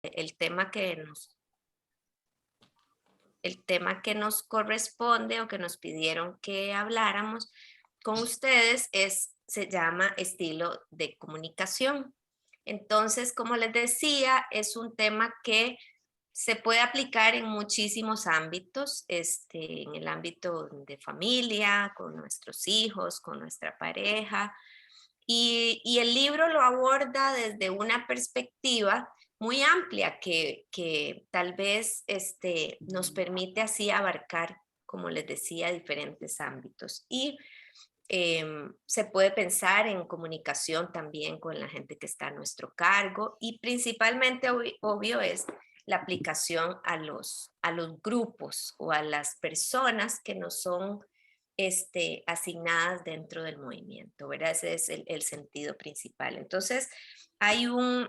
el tema que nos corresponde o que nos pidieron que habláramos con ustedes se llama estilo de comunicación. Entonces, como les decía, es un tema que se puede aplicar en muchísimos ámbitos, en el ámbito de familia, con nuestros hijos, con nuestra pareja. Y el libro lo aborda desde una perspectiva muy amplia que tal vez nos permite así abarcar, como les decía, diferentes ámbitos. Y se puede pensar en comunicación también con la gente que está a nuestro cargo y principalmente, obvio, es la aplicación a los grupos o a las personas que no son asignadas dentro del movimiento, ¿verdad? Ese es el sentido principal. Entonces, hay un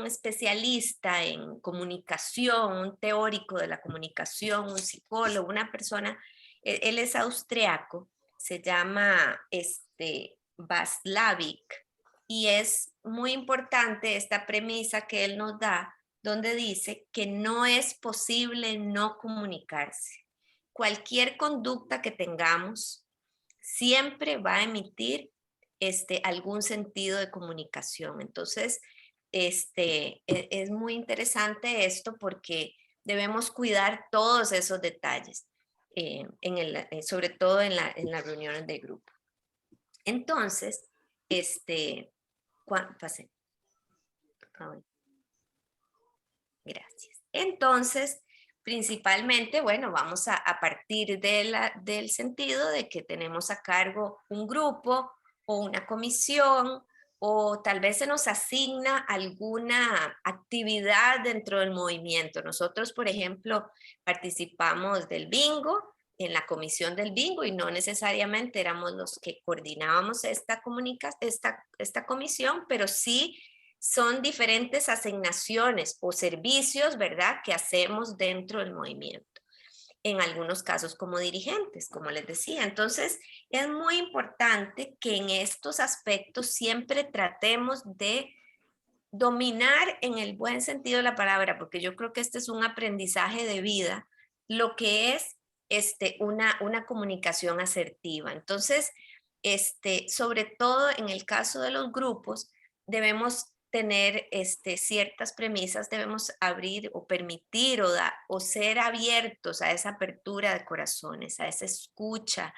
especialista en comunicación, un teórico de la comunicación, un psicólogo, una persona, él es austriaco, se llama Václavic, y es muy importante esta premisa que él nos da, donde dice que no es posible no comunicarse. Cualquier conducta que tengamos siempre va a emitir algún sentido de comunicación. Entonces, es muy interesante esto porque debemos cuidar todos esos detalles, sobre todo en las reuniones de grupo. Entonces, pasé. Gracias. Entonces, principalmente, bueno, vamos a partir del sentido de que tenemos a cargo un grupo o una comisión, o tal vez se nos asigna alguna actividad dentro del movimiento. Nosotros, por ejemplo, participamos del bingo, en la comisión del bingo, y no necesariamente éramos los que coordinábamos esta comisión, pero sí son diferentes asignaciones o servicios, ¿verdad?, que hacemos dentro del movimiento. En algunos casos como dirigentes, como les decía. Entonces, es muy importante que en estos aspectos siempre tratemos de dominar en el buen sentido de la palabra, porque yo creo que este es un aprendizaje de vida, lo que es una comunicación asertiva. Entonces, sobre todo en el caso de los grupos, debemos tener ciertas premisas, debemos abrir o permitir o ser abiertos a esa apertura de corazones, a esa escucha,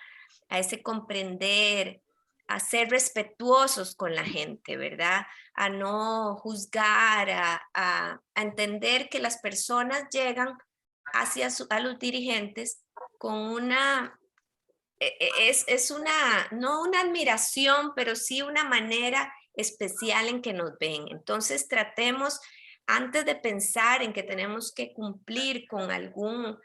a ese comprender, a ser respetuosos con la gente, ¿verdad? A no juzgar, a entender que las personas llegan a los dirigentes con no una admiración, pero sí una manera especial en que nos ven. Entonces tratemos, antes de pensar en que tenemos que cumplir con algún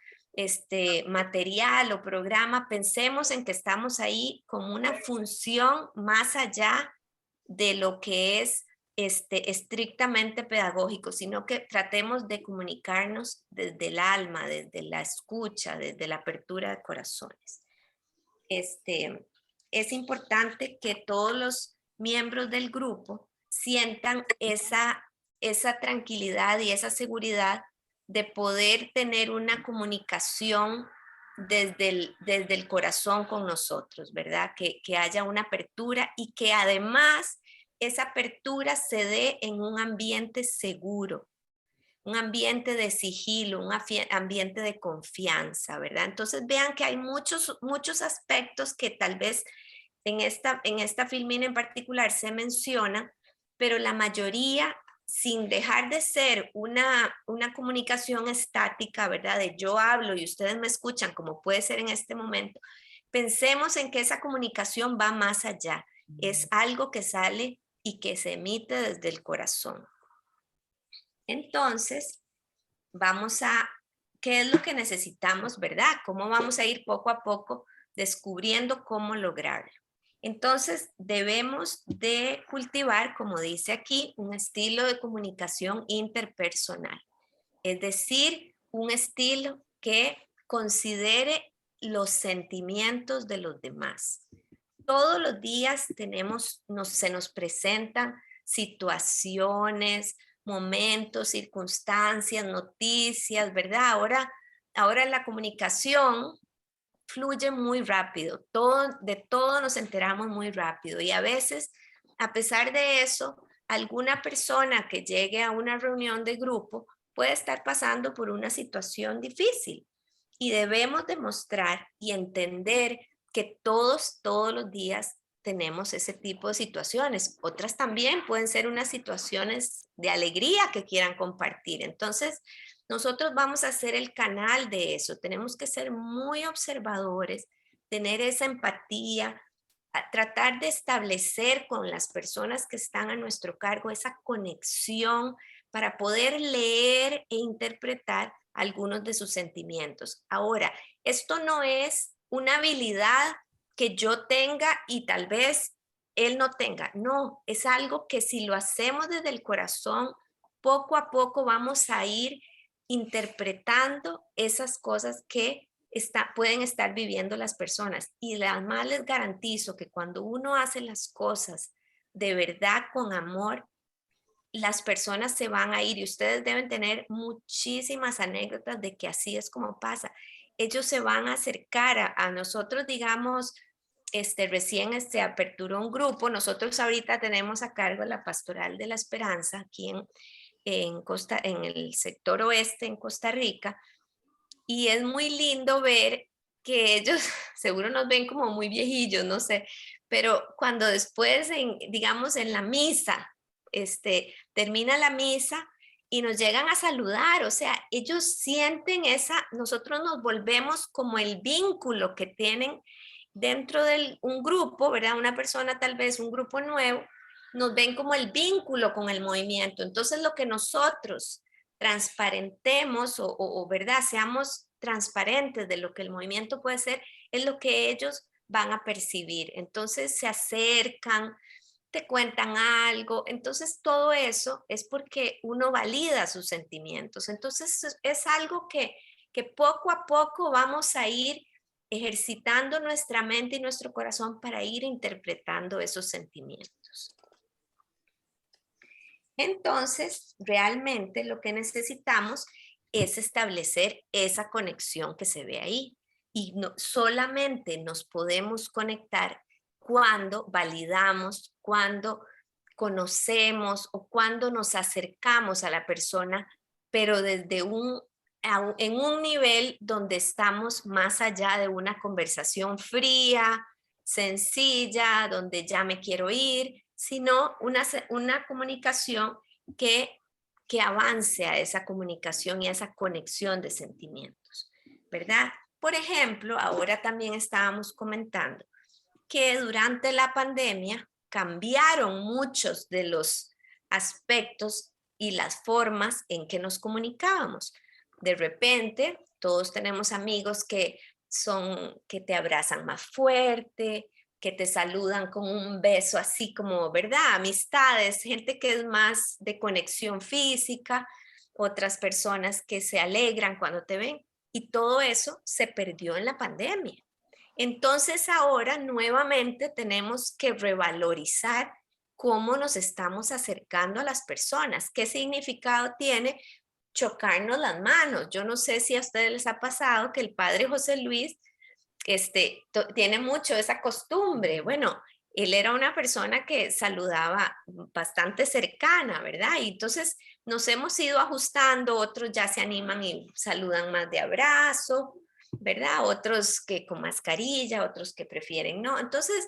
material o programa, pensemos en que estamos ahí como una función más allá de lo que es estrictamente pedagógico, sino que tratemos de comunicarnos desde el alma, desde la escucha, desde la apertura de corazones. Es importante que todos los miembros del grupo sientan esa tranquilidad y esa seguridad de poder tener una comunicación desde el corazón con nosotros, ¿verdad? Que haya una apertura y que además esa apertura se dé en un ambiente seguro, un ambiente de sigilo, un ambiente de confianza, ¿verdad? Entonces vean que hay muchos aspectos que tal vez en esta filmina en particular se mencionan, pero la mayoría, sin dejar de ser una comunicación estática, ¿verdad? De yo hablo y ustedes me escuchan, como puede ser en este momento, pensemos en que esa comunicación va más allá. Es algo que sale y que se emite desde el corazón. Entonces, ¿qué es lo que necesitamos, verdad? ¿Cómo vamos a ir poco a poco descubriendo cómo lograrlo? Entonces, debemos de cultivar, como dice aquí, un estilo de comunicación interpersonal. Es decir, un estilo que considere los sentimientos de los demás. Todos los días se nos presentan situaciones, momentos, circunstancias, noticias, ¿verdad? Ahora la comunicación fluye muy rápido, de todo nos enteramos muy rápido y a veces, a pesar de eso, alguna persona que llegue a una reunión de grupo puede estar pasando por una situación difícil y debemos demostrar y entender que todos los días tenemos ese tipo de situaciones. Otras también pueden ser unas situaciones de alegría que quieran compartir. Entonces, nosotros vamos a ser el canal de eso. Tenemos que ser muy observadores, tener esa empatía, tratar de establecer con las personas que están a nuestro cargo esa conexión para poder leer e interpretar algunos de sus sentimientos. Ahora, esto no es una habilidad que yo tenga y tal vez él no tenga. No, es algo que si lo hacemos desde el corazón, poco a poco vamos a ir interpretando esas cosas que pueden estar viviendo las personas. Y además les garantizo que cuando uno hace las cosas de verdad con amor, las personas se van a ir y ustedes deben tener muchísimas anécdotas de que así es como pasa. Ellos se van a acercar a nosotros, digamos, recién se aperturó un grupo. Nosotros ahorita tenemos a cargo la Pastoral de la Esperanza aquí en el sector oeste, en Costa Rica. Y es muy lindo ver que ellos seguro nos ven como muy viejillos, no sé, pero cuando después, digamos, en la misa, termina la misa y nos llegan a saludar, o sea, ellos sienten nosotros nos volvemos como el vínculo que tienen dentro de un grupo, ¿verdad? Una persona tal vez, un grupo nuevo, nos ven como el vínculo con el movimiento. Entonces, lo que nosotros transparentemos ¿verdad? Seamos transparentes de lo que el movimiento puede ser, es lo que ellos van a percibir. Entonces se acercan, te cuentan algo. Entonces todo eso es porque uno valida sus sentimientos. Entonces es algo que poco a poco vamos a ir ejercitando nuestra mente y nuestro corazón para ir interpretando esos sentimientos. Entonces, realmente lo que necesitamos es establecer esa conexión que se ve ahí. Y no, solamente nos podemos conectar cuando validamos, cuando conocemos o cuando nos acercamos a la persona, pero en un nivel donde estamos más allá de una conversación fría, sencilla, donde ya me quiero ir, sino una comunicación que avance a esa comunicación y a esa conexión de sentimientos, ¿verdad? Por ejemplo, ahora también estábamos comentando que durante la pandemia cambiaron muchos de los aspectos y las formas en que nos comunicábamos. De repente, todos tenemos amigos que te abrazan más fuerte, que te saludan con un beso así como, ¿verdad? Amistades, gente que es más de conexión física, otras personas que se alegran cuando te ven. Y todo eso se perdió en la pandemia. Entonces ahora nuevamente tenemos que revalorizar cómo nos estamos acercando a las personas. ¿Qué significado tiene chocarnos las manos? Yo no sé si a ustedes les ha pasado que el padre José Luis tiene mucho esa costumbre. Bueno, él era una persona que saludaba bastante cercana, ¿verdad? Y entonces nos hemos ido ajustando, otros ya se animan y saludan más de abrazo, ¿verdad? Otros que con mascarilla, otros que prefieren no. Entonces,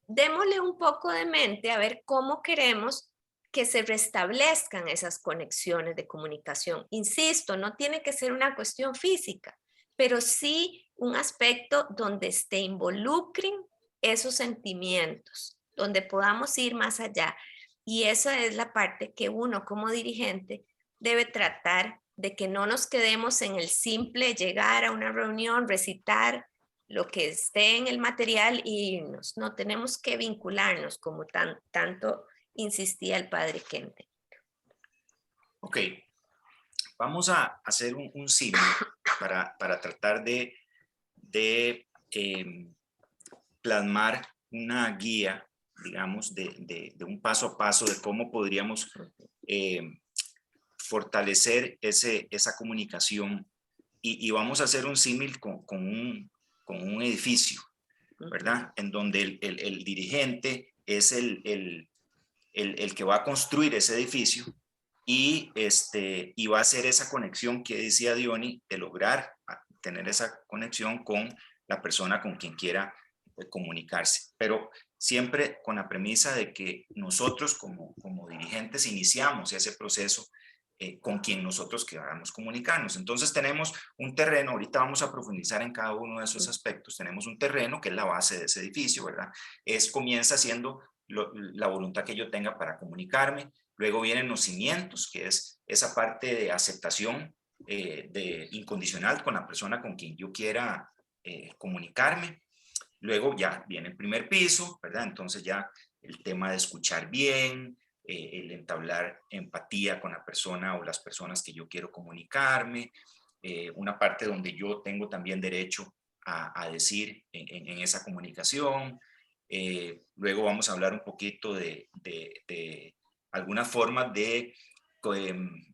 démosle un poco de mente a ver cómo queremos que se restablezcan esas conexiones de comunicación. Insisto, no tiene que ser una cuestión física, pero sí un aspecto donde se involucren esos sentimientos, donde podamos ir más allá. Y esa es la parte que uno como dirigente debe tratar de que no nos quedemos en el simple llegar a una reunión, recitar lo que esté en el material y irnos. No, tenemos que vincularnos como tanto insistía el padre Kente. Ok, vamos a hacer un símil para tratar de plasmar una guía, digamos, de un paso a paso de cómo podríamos esa comunicación y vamos a hacer un símil con un edificio, ¿verdad? En donde el dirigente es el que va a construir ese edificio y va a hacer esa conexión que decía Diony, de lograr tener esa conexión con la persona con quien quiera comunicarse. Pero siempre con la premisa de que nosotros como dirigentes iniciamos ese proceso con quien nosotros queramos comunicarnos. Entonces tenemos un terreno, ahorita vamos a profundizar en cada uno de esos aspectos, tenemos un terreno que es la base de ese edificio, ¿verdad? Comienza siendo la voluntad que yo tenga para comunicarme, luego vienen los cimientos, que es esa parte de aceptación incondicional con la persona con quien yo quiera comunicarme. Luego ya viene el primer piso, ¿verdad? Entonces ya el tema de escuchar bien, el entablar empatía con la persona o las personas que yo quiero comunicarme, una parte donde yo tengo también derecho a decir en esa comunicación. Luego vamos a hablar un poquito de algunas formas de,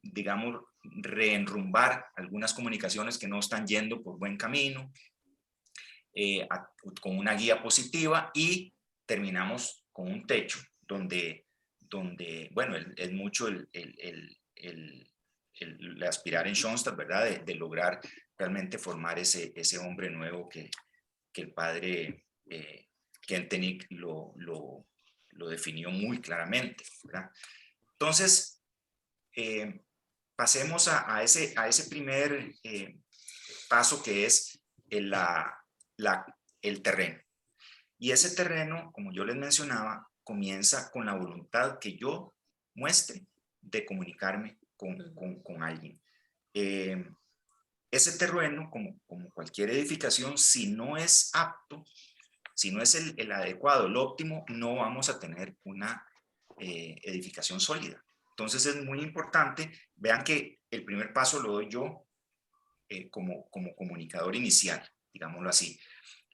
digamos, reenrumbar algunas comunicaciones que no están yendo por buen camino, con una guía positiva, y terminamos con un techo donde bueno, es mucho el aspirar en Schoenstatt, ¿verdad? De lograr realmente formar ese hombre nuevo que el padre Kentenich lo definió muy claramente, ¿verdad? Entonces, pasemos a ese primer paso, que es el terreno. Y ese terreno, como yo les mencionaba, comienza con la voluntad que yo muestre de comunicarme con alguien. Ese terreno, como cualquier edificación, si no es apto, si no es el adecuado, el óptimo, no vamos a tener una edificación sólida. Entonces es muy importante, vean que el primer paso lo doy yo como comunicador inicial, digámoslo así,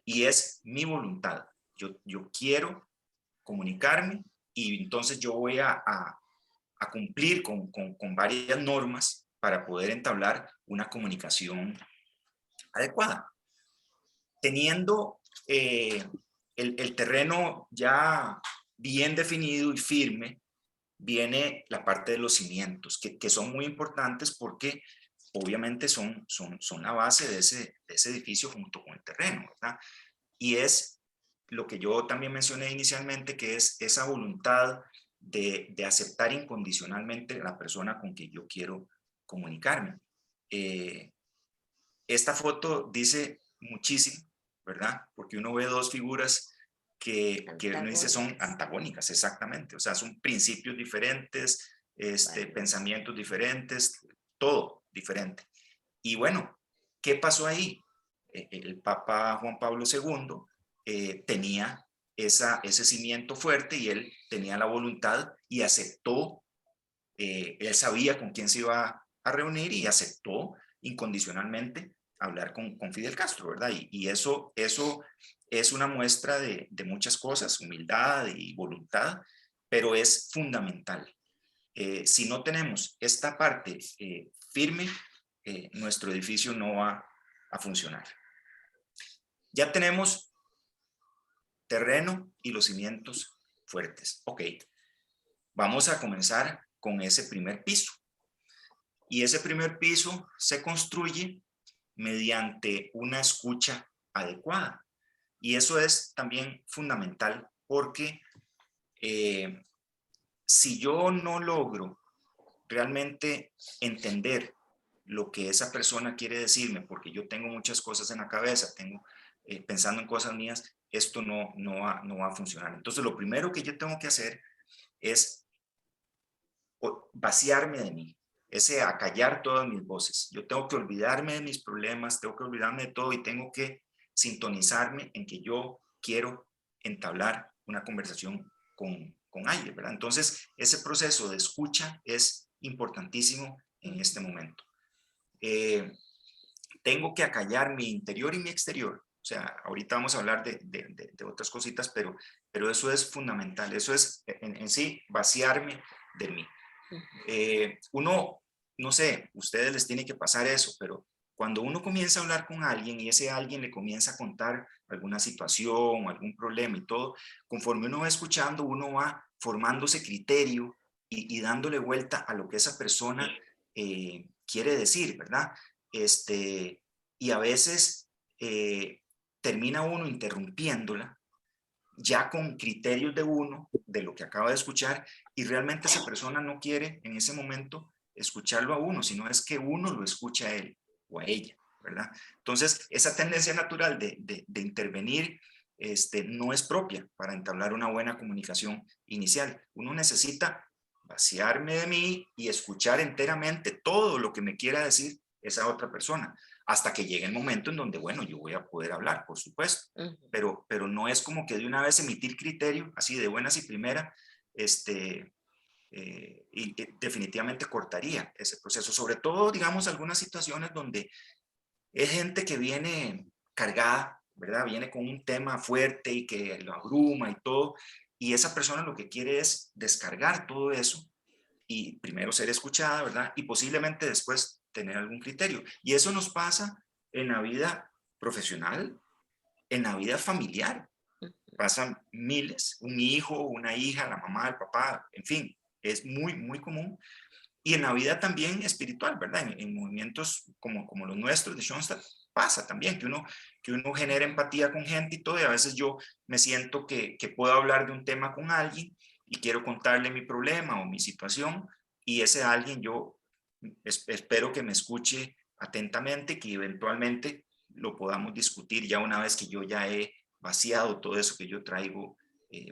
y es mi voluntad. Yo quiero comunicarme, y entonces yo voy a cumplir con varias normas para poder entablar una comunicación adecuada. Teniendo el terreno ya bien definido y firme, viene la parte de los cimientos, que son muy importantes porque obviamente son la base de ese edificio junto con el terreno, ¿verdad? Y es lo que yo también mencioné inicialmente, que es esa voluntad de aceptar incondicionalmente a la persona con quien yo quiero comunicarme. Esta foto dice muchísimo, ¿verdad? Porque uno ve dos figuras que uno dice son antagónicas, exactamente. O sea, son principios diferentes, pensamientos diferentes, todo diferente. Y bueno, ¿qué pasó ahí? El Papa Juan Pablo II tenía ese cimiento fuerte, y él tenía la voluntad y aceptó, él sabía con quién se iba a reunir y aceptó incondicionalmente hablar con Fidel Castro, ¿verdad? Y eso es una muestra de muchas cosas, humildad y voluntad, pero es fundamental. Si no tenemos esta parte firme, nuestro edificio no va a funcionar. Ya tenemos terreno y los cimientos fuertes. Ok, vamos a comenzar con ese primer piso. Y ese primer piso se construye mediante una escucha adecuada. Y eso es también fundamental, porque si yo no logro realmente entender lo que esa persona quiere decirme, porque yo tengo muchas cosas en la cabeza, tengo pensando en cosas mías, esto no va a funcionar. Entonces, lo primero que yo tengo que hacer es vaciarme de mí, ese acallar todas mis voces. Yo tengo que olvidarme de mis problemas, tengo que olvidarme de todo, y tengo que sintonizarme en que yo quiero entablar una conversación con alguien, ¿verdad? Entonces, ese proceso de escucha es importantísimo en este momento. Tengo que acallar mi interior y mi exterior. O sea, ahorita vamos a hablar de otras cositas, pero eso es fundamental. Eso es en sí vaciarme de mí. Uno no sé, ustedes les tiene que pasar eso, pero cuando uno comienza a hablar con alguien y ese alguien le comienza a contar alguna situación o algún problema y todo, conforme uno va escuchando, uno va formándose criterio y dándole vuelta a lo que esa persona quiere decir, ¿verdad? Y a veces termina uno interrumpiéndola ya con criterios de uno, de lo que acaba de escuchar, y realmente esa persona no quiere en ese momento escucharlo a uno, sino es que uno lo escucha a él o a ella, ¿verdad? Entonces, esa tendencia natural de intervenir no es propia para entablar una buena comunicación inicial. Uno necesita vaciarme de mí y escuchar enteramente todo lo que me quiera decir esa otra persona, hasta que llegue el momento en donde, bueno, yo voy a poder hablar, por supuesto, pero no es como que de una vez emitir criterio, así de buenas y primera, definitivamente cortaría ese proceso, sobre todo, digamos, algunas situaciones donde es gente que viene cargada, ¿verdad? Viene con un tema fuerte y que lo abruma y todo, y esa persona lo que quiere es descargar todo eso y primero ser escuchada, ¿verdad? Y posiblemente después tener algún criterio. Y eso nos pasa en la vida profesional, en la vida familiar. Pasan miles, un hijo, una hija, la mamá, el papá, en fin, es muy, muy común. Y en la vida también espiritual, ¿verdad? En movimientos como los nuestros de Schoenstatt, pasa también que uno genera empatía con gente y todo, y a veces yo me siento que puedo hablar de un tema con alguien y quiero contarle mi problema o mi situación, y ese alguien yo espero que me escuche atentamente, que eventualmente lo podamos discutir ya una vez que yo ya he vaciado todo eso que yo traigo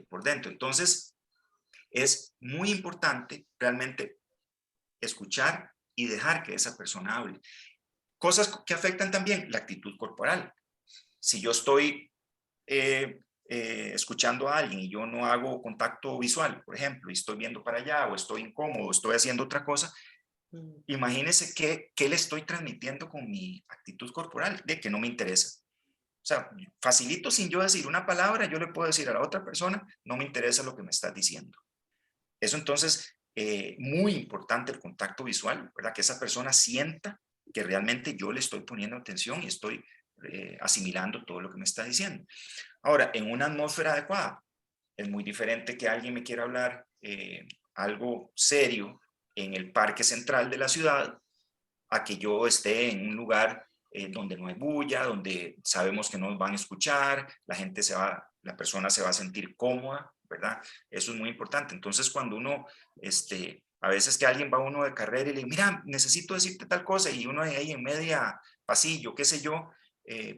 por dentro. Entonces, es muy importante realmente escuchar y dejar que esa persona hable. Cosas que afectan también la actitud corporal. Si yo estoy escuchando a alguien y yo no hago contacto visual, por ejemplo, y estoy viendo para allá o estoy incómodo, estoy haciendo otra cosa, imagínense qué le estoy transmitiendo con mi actitud corporal, de que no me interesa. O sea, facilito sin yo decir una palabra, yo le puedo decir a la otra persona, no me interesa lo que me estás diciendo. Eso entonces, muy importante el contacto visual, ¿verdad? Que esa persona sienta que realmente yo le estoy poniendo atención y estoy asimilando todo lo que me está diciendo. Ahora, en una atmósfera adecuada, es muy diferente que alguien me quiera hablar algo serio en el parque central de la ciudad a que yo esté en un lugar donde no hay bulla, donde sabemos que no nos van a escuchar, la persona se va a sentir cómoda, ¿verdad? Eso es muy importante. Entonces, cuando uno, a veces que alguien va a uno de carrera y le dice, mira, necesito decirte tal cosa, y uno ahí en media pasillo, qué sé yo,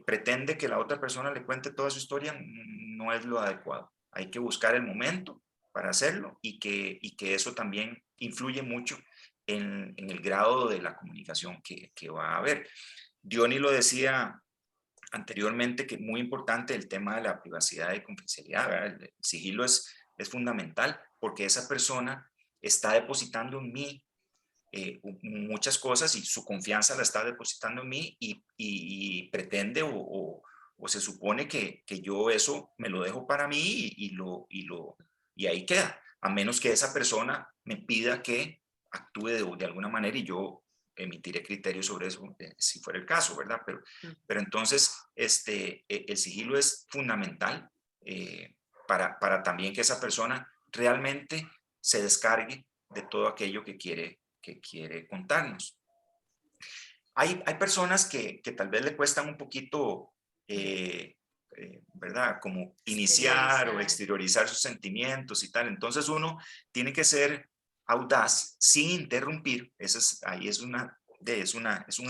pretende que la otra persona le cuente toda su historia, no es lo adecuado. Hay que buscar el momento para hacerlo y que eso también influye mucho en el grado de la comunicación que va a haber. Diony lo decía anteriormente, que es muy importante el tema de la privacidad y confidencialidad, ¿verdad? El sigilo es fundamental porque esa persona está depositando en mí muchas cosas y su confianza la está depositando en mí y pretende o se supone que yo eso me lo dejo para mí y ahí queda, a menos que esa persona me pida que actúe de alguna manera y yo emitiré criterios sobre eso, si fuera el caso, ¿verdad? Pero entonces el sigilo es fundamental para también que esa persona realmente se descargue de todo aquello que quiere contarnos. Hay personas que tal vez le cuestan un poquito, ¿verdad? Como iniciar o exteriorizar sus sentimientos y tal. Entonces uno tiene que ser audaz sin interrumpir. Ahí es un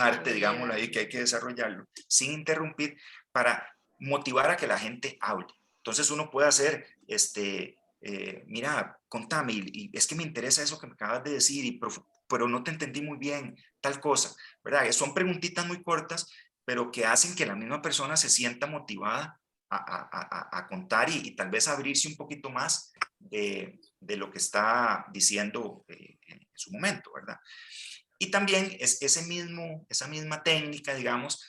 arte, digámoslo ahí, que hay que desarrollarlo, sin interrumpir para motivar a que la gente hable. Entonces uno puede hacer, mira, contame, y es que me interesa eso que me acabas de decir, pero no te entendí muy bien, tal cosa, ¿verdad? Son preguntitas muy cortas, pero que hacen que la misma persona se sienta motivada a contar y tal vez abrirse un poquito más de lo que está diciendo en su momento, ¿verdad? Y también esa misma técnica, digamos,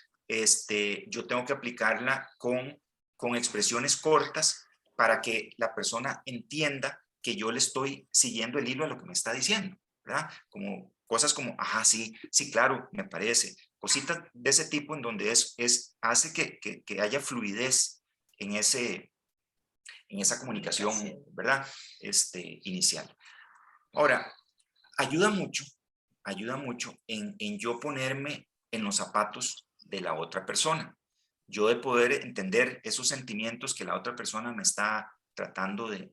yo tengo que aplicarla con expresiones cortas para que la persona entienda que yo le estoy siguiendo el hilo a lo que me está diciendo, ¿verdad? Como cosas como, ajá, sí, sí, claro, me parece. Cositas de ese tipo en donde hace que haya fluidez en esa comunicación, ¿verdad? Inicial. Ahora, ayuda mucho en yo ponerme en los zapatos de la otra persona. Yo de poder entender esos sentimientos que la otra persona me está tratando de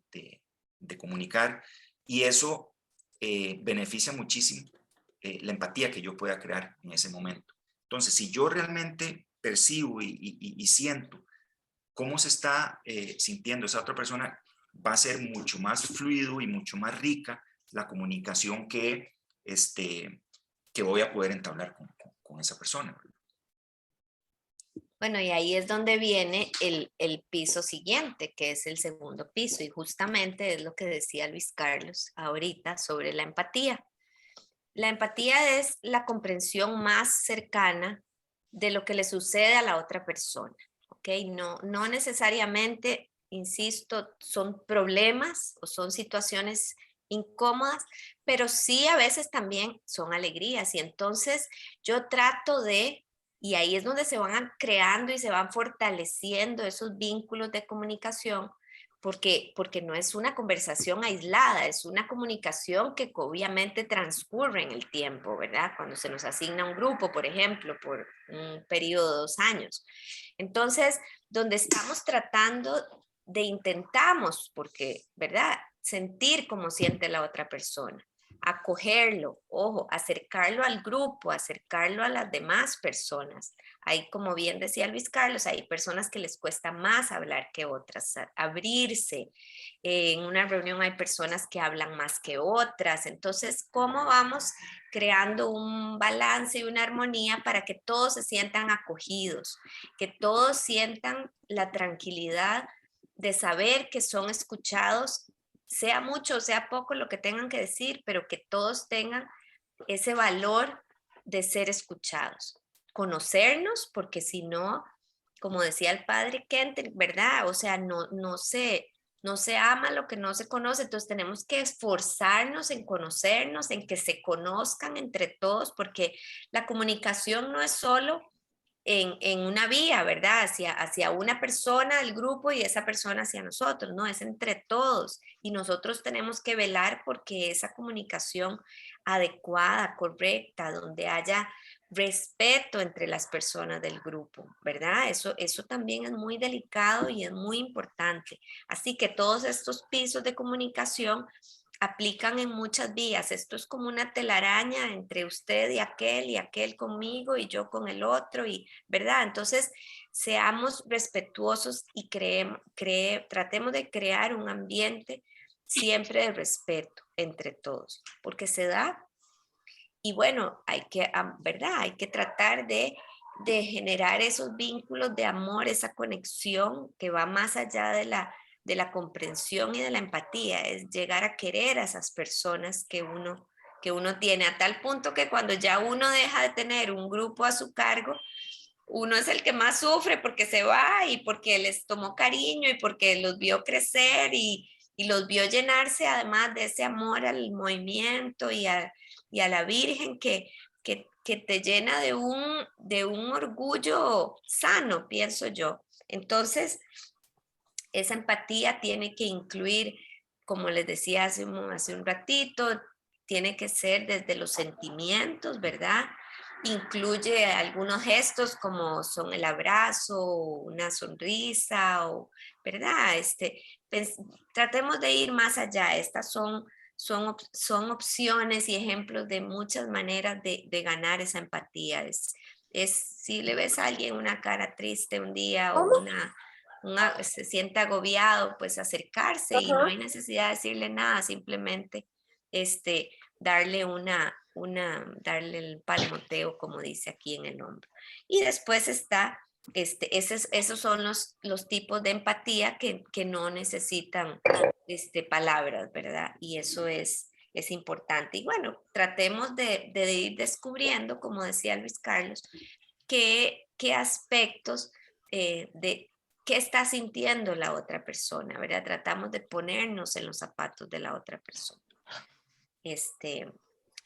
comunicar, y eso beneficia muchísimo la empatía que yo pueda crear en ese momento. Entonces, si yo realmente percibo y siento cómo se está sintiendo esa otra persona, va a ser mucho más fluido y mucho más rica la comunicación que voy a poder entablar con esa persona. Bueno, y ahí es donde viene el piso siguiente, que es el segundo piso, y justamente es lo que decía Luis Carlos ahorita sobre la empatía. La empatía es la comprensión más cercana de lo que le sucede a la otra persona, ¿ok? No necesariamente, insisto, son problemas o son situaciones incómodas, pero sí a veces también son alegrías. Y entonces yo trato de, y ahí es donde se van creando y se van fortaleciendo esos vínculos de comunicación, porque no es una conversación aislada, es una comunicación que obviamente transcurre en el tiempo, ¿verdad? Cuando se nos asigna un grupo, por ejemplo, por un periodo de 2 años. Entonces, donde estamos tratando de intentamos, porque, ¿verdad? Sentir cómo siente la otra persona, acogerlo, ojo, acercarlo al grupo, acercarlo a las demás personas. Hay, como bien decía Luis Carlos, hay personas que les cuesta más hablar que otras, abrirse. En una reunión hay personas que hablan más que otras. Entonces, ¿cómo vamos creando un balance y una armonía para que todos se sientan acogidos, que todos sientan la tranquilidad de saber que son escuchados, sea mucho o sea poco lo que tengan que decir, pero que todos tengan ese valor de ser escuchados? Conocernos, porque si no, como decía el padre Kent, ¿verdad? O sea, no se ama lo que no se conoce, entonces tenemos que esforzarnos en conocernos, en que se conozcan entre todos, porque la comunicación no es solo en una vía, ¿verdad? Hacia una persona del grupo y esa persona hacia nosotros, no, es entre todos y nosotros tenemos que velar porque esa comunicación adecuada, correcta, donde haya respeto entre las personas del grupo, ¿verdad? Eso también es muy delicado y es muy importante. Así que todos estos pisos de comunicación aplican en muchas vías. Esto es como una telaraña entre usted y aquel conmigo y yo con el otro, y ¿verdad? Entonces, seamos respetuosos y tratemos de crear un ambiente siempre de respeto entre todos, porque se da. Y bueno, ¿verdad? Hay que tratar de generar esos vínculos de amor, esa conexión que va más allá de la comprensión y de la empatía, es llegar a querer a esas personas que uno tiene, a tal punto que cuando ya uno deja de tener un grupo a su cargo, uno es el que más sufre porque se va y porque les tomó cariño y porque los vio crecer y los vio llenarse además de ese amor al movimiento y a la Virgen que te llena de un orgullo sano, pienso yo. Entonces, esa empatía tiene que incluir, como les decía hace un ratito, tiene que ser desde los sentimientos, ¿verdad? Incluye algunos gestos como son el abrazo, una sonrisa, o, ¿verdad? Tratemos de ir más allá. Estas son opciones y ejemplos de muchas maneras de ganar esa empatía. Si le ves a alguien una cara triste un día o se siente agobiado, pues acercarse y no hay necesidad de decirle nada, simplemente darle darle el palmoteo, como dice aquí en el hombro. Y después está, esos son los tipos de empatía que no necesitan palabras, ¿verdad? Y eso es importante. Y bueno, tratemos de ir descubriendo, como decía Luis Carlos, qué aspectos de qué está sintiendo la otra persona, ¿verdad? Tratamos de ponernos en los zapatos de la otra persona.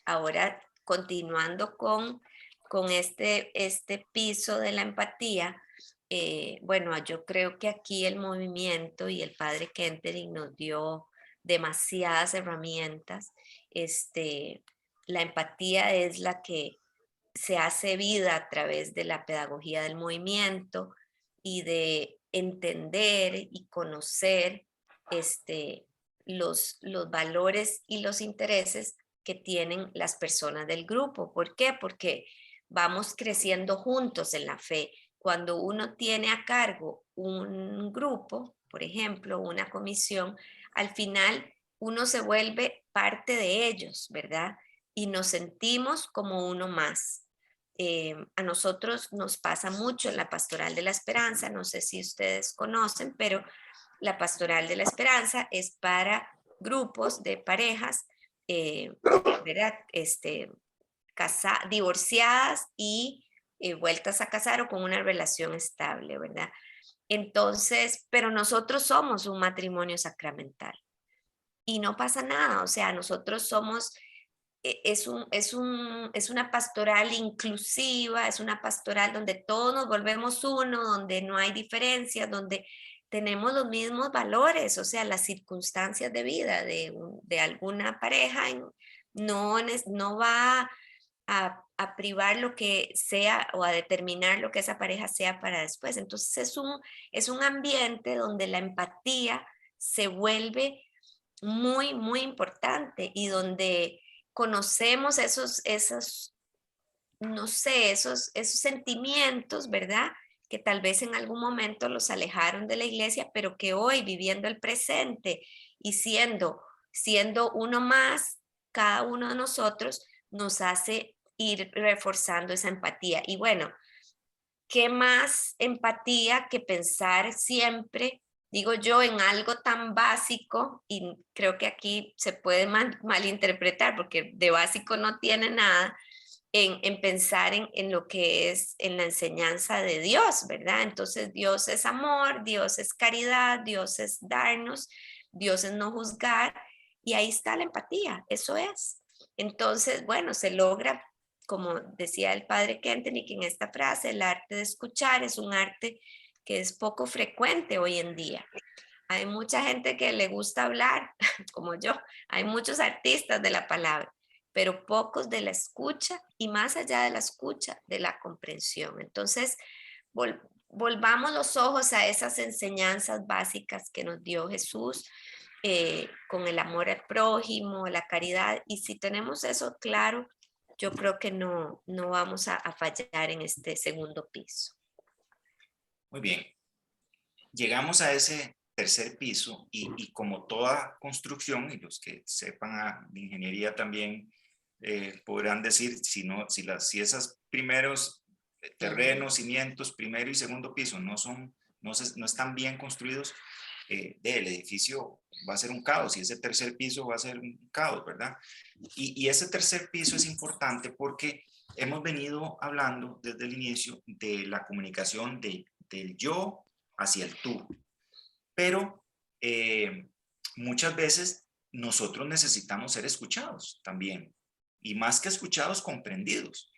Ahora, continuando con este piso de la empatía, bueno, yo creo que aquí el movimiento y el padre Kentenich nos dio demasiadas herramientas. La empatía es la que se hace vida a través de la pedagogía del movimiento y de entender y conocer los valores y los intereses que tienen las personas del grupo. ¿Por qué? Porque vamos creciendo juntos en la fe. Cuando uno tiene a cargo un grupo, por ejemplo, una comisión, al final uno se vuelve parte de ellos, ¿verdad? Y nos sentimos como uno más. A nosotros nos pasa mucho en la Pastoral de la Esperanza, no sé si ustedes conocen, pero la Pastoral de la Esperanza es para grupos de parejas, ¿verdad? Divorciadas y vueltas a casar o con una relación estable, ¿verdad? Entonces, pero nosotros somos un matrimonio sacramental y no pasa nada, o sea, nosotros somos es una pastoral inclusiva, es una pastoral donde todos nos volvemos uno, donde no hay diferencias, donde tenemos los mismos valores, o sea, las circunstancias de vida de alguna pareja no va a privar lo que sea o a determinar lo que esa pareja sea para después. Entonces es un ambiente donde la empatía se vuelve muy, muy importante y donde conocemos no sé, esos sentimientos, ¿verdad? Que tal vez en algún momento los alejaron de la iglesia, pero que hoy viviendo el presente y siendo uno más, cada uno de nosotros nos hace ir reforzando esa empatía. Y bueno, ¿qué más empatía que pensar siempre, digo yo, en algo tan básico? Y creo que aquí se puede malinterpretar porque de básico no tiene nada, en pensar en lo que es en la enseñanza de Dios, ¿verdad? Entonces Dios es amor, Dios es caridad, Dios es darnos, Dios es no juzgar, y ahí está la empatía, eso es. Entonces, bueno, se logra, como decía el padre Kentenich en esta frase, el arte de escuchar es un arte que es poco frecuente hoy en día. Hay mucha gente que le gusta hablar, como yo, hay muchos artistas de la palabra, pero pocos de la escucha y más allá de la escucha, de la comprensión. Entonces, volvamos los ojos a esas enseñanzas básicas que nos dio Jesús, con el amor al prójimo, la caridad, y si tenemos eso claro, yo creo que no vamos a fallar en este segundo piso. Muy bien. Llegamos a ese tercer piso y como toda construcción, y los que sepan de ingeniería también podrán decir, si esos primeros terrenos, cimientos, primero y segundo piso no están bien construidos, el edificio va a ser un caos y ese tercer piso va a ser un caos, ¿verdad? Y ese tercer piso es importante porque hemos venido hablando desde el inicio de la comunicación del yo hacia el tú, pero muchas veces nosotros necesitamos ser escuchados también, y más que escuchados, comprendidos.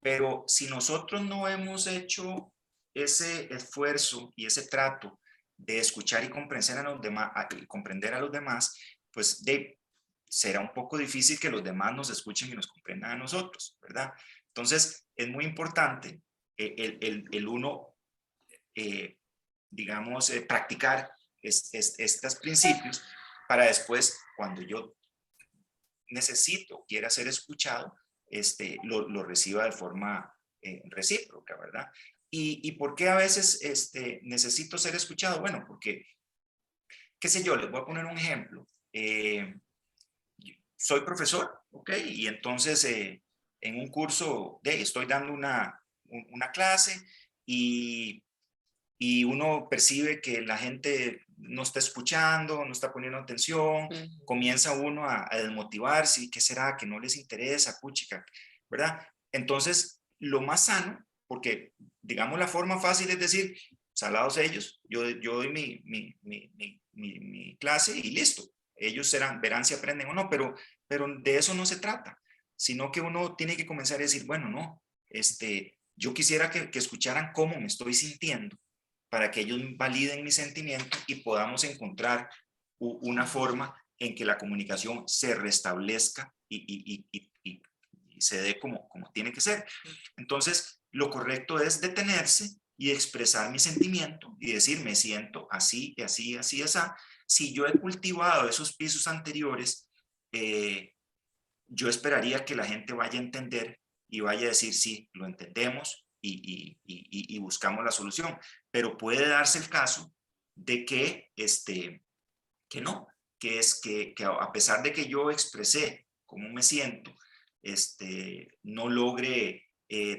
Pero si nosotros no hemos hecho ese esfuerzo y ese trato de escuchar y comprender a los demás, pues será un poco difícil que los demás nos escuchen y nos comprendan a nosotros, ¿verdad? Entonces, es muy importante el uno, digamos, practicar estos principios para después, cuando yo quiera ser escuchado, lo reciba de forma recíproca, ¿verdad? ¿Y por qué a veces necesito ser escuchado? Bueno, porque, qué sé yo, les voy a poner un ejemplo. Soy profesor, ¿ok? Y entonces en un curso estoy dando una clase y uno percibe que la gente no está escuchando, no está poniendo atención, comienza uno a desmotivarse, ¿y qué será? Que no les interesa, puchica, ¿verdad? Entonces, lo más sano, porque digamos la forma fácil es decir, salados ellos, yo doy mi clase y listo, ellos verán si aprenden o no, pero de eso no se trata. sino que uno tiene que comenzar a decir, bueno, no, yo quisiera que escucharan cómo me estoy sintiendo para que ellos validen mi sentimiento y podamos encontrar una forma en que la comunicación se restablezca y se dé como tiene que ser. Entonces, lo correcto es detenerse y expresar mi sentimiento y decir, me siento así, así, así, así. Si yo he cultivado esos pisos anteriores, yo esperaría que la gente vaya a entender y vaya a decir, sí, lo entendemos y buscamos la solución. Pero puede darse el caso de que no, que a pesar de que yo expresé cómo me siento, no logre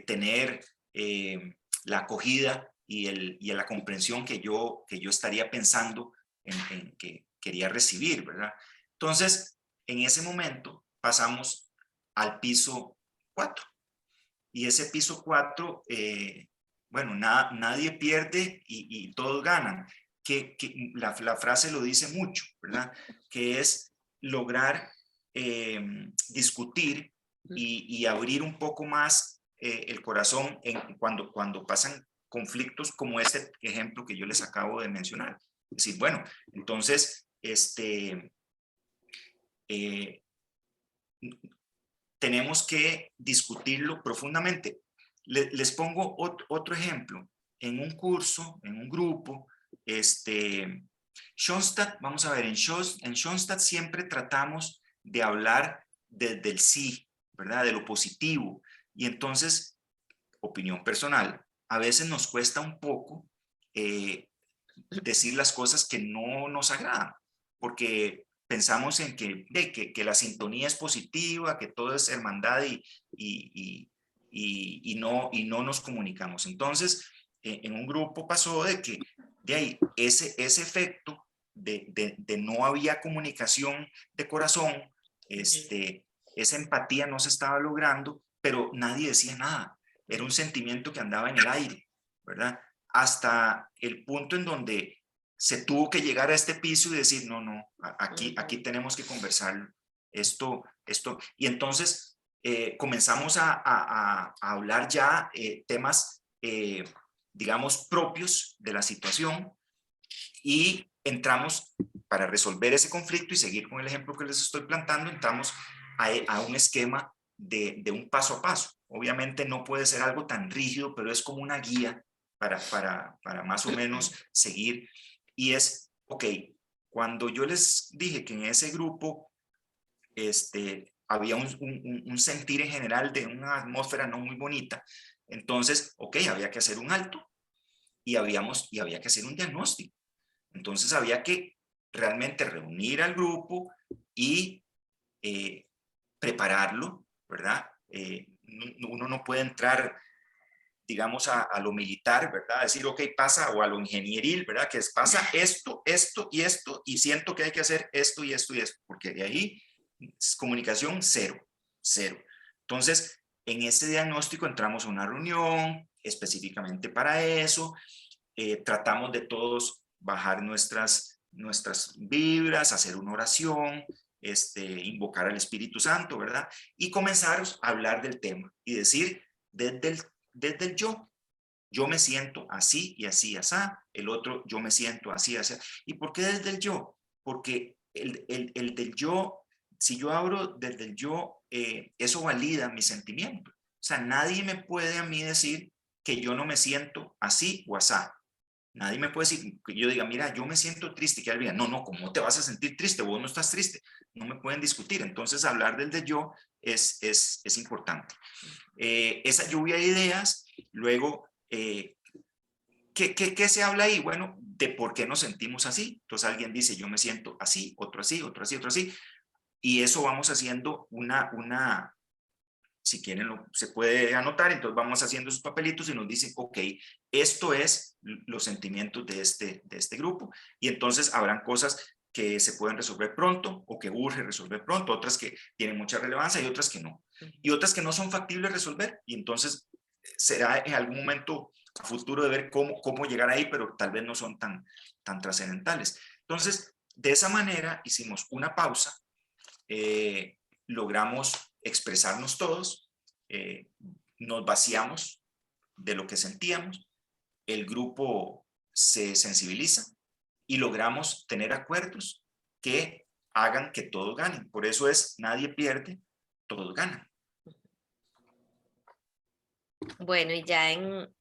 tener la acogida y la comprensión que yo estaría pensando en que quería recibir, ¿verdad? Entonces, en ese momento pasamos al piso 4. Y ese piso 4, bueno, nadie pierde y todos ganan. Que la frase lo dice mucho, ¿verdad? Que es lograr discutir y abrir un poco más el corazón cuando pasan conflictos como este ejemplo que yo les acabo de mencionar. Es decir, bueno, entonces, tenemos que discutirlo profundamente. Les pongo otro ejemplo. En un curso, en un grupo, Schoenstatt, vamos a ver, en Schoenstatt siempre tratamos de hablar desde el sí, ¿verdad? De lo positivo. Y entonces, opinión personal, a veces nos cuesta un poco decir las cosas que no nos agradan, porque pensamos en que la sintonía es positiva, que todo es hermandad y no nos comunicamos. Entonces, en un grupo pasó de que de ahí ese efecto de no había comunicación de corazón, esa empatía no se estaba logrando, pero nadie decía nada. Era un sentimiento que andaba en el aire, ¿verdad? Hasta el punto en donde se tuvo que llegar a este piso y decir, no, aquí tenemos que conversar esto. Y entonces comenzamos a hablar ya temas, digamos, propios de la situación y entramos para resolver ese conflicto y seguir con el ejemplo que les estoy plantando, entramos a un esquema de un paso a paso. Obviamente no puede ser algo tan rígido, pero es como una guía para más o menos seguir. Y es, ok, cuando yo les dije que en ese grupo había un sentir en general de una atmósfera no muy bonita, entonces, ok, había que hacer un alto y había que hacer un diagnóstico. Entonces había que realmente reunir al grupo y prepararlo, ¿verdad? Uno no puede entrar, digamos, a lo militar, ¿verdad? Decir, ok, pasa, o a lo ingenieril, ¿verdad? Que pasa esto, esto y esto, y siento que hay que hacer esto y esto y esto, porque de ahí es comunicación cero, cero. Entonces, en ese diagnóstico entramos a una reunión específicamente para eso, tratamos de todos bajar nuestras vibras, hacer una oración, invocar al Espíritu Santo, ¿verdad? Y comenzar a hablar del tema y decir desde el yo me siento así y así, así, el otro yo me siento así, así. ¿Y por qué desde el yo? Porque el del yo, si yo abro desde el yo, eso valida mi sentimiento. O sea, nadie me puede a mí decir que yo no me siento así o así. Nadie me puede decir que yo diga, mira, yo me siento triste, que alguien diga, no, ¿cómo te vas a sentir triste? Vos no estás triste. No me pueden discutir. Entonces, hablar del de yo es importante. Esa lluvia de ideas, luego, ¿qué se habla ahí? Bueno, de por qué nos sentimos así. Entonces, alguien dice, yo me siento así, otro así, otro así, otro así. Y eso vamos haciendo si quieren se puede anotar, entonces vamos haciendo esos papelitos y nos dicen, ok, esto es los sentimientos de este grupo, y entonces habrán cosas que se pueden resolver pronto o que urge resolver pronto, otras que tienen mucha relevancia y otras que no, y otras que no son factibles resolver, y entonces será en algún momento futuro de ver cómo llegar ahí, pero tal vez no son tan trascendentales. Entonces, de esa manera hicimos una pausa, logramos expresarnos todos, nos vaciamos de lo que sentíamos, el grupo se sensibiliza y logramos tener acuerdos que hagan que todos ganen. Por eso es, nadie pierde, todos ganan. Bueno, y ya en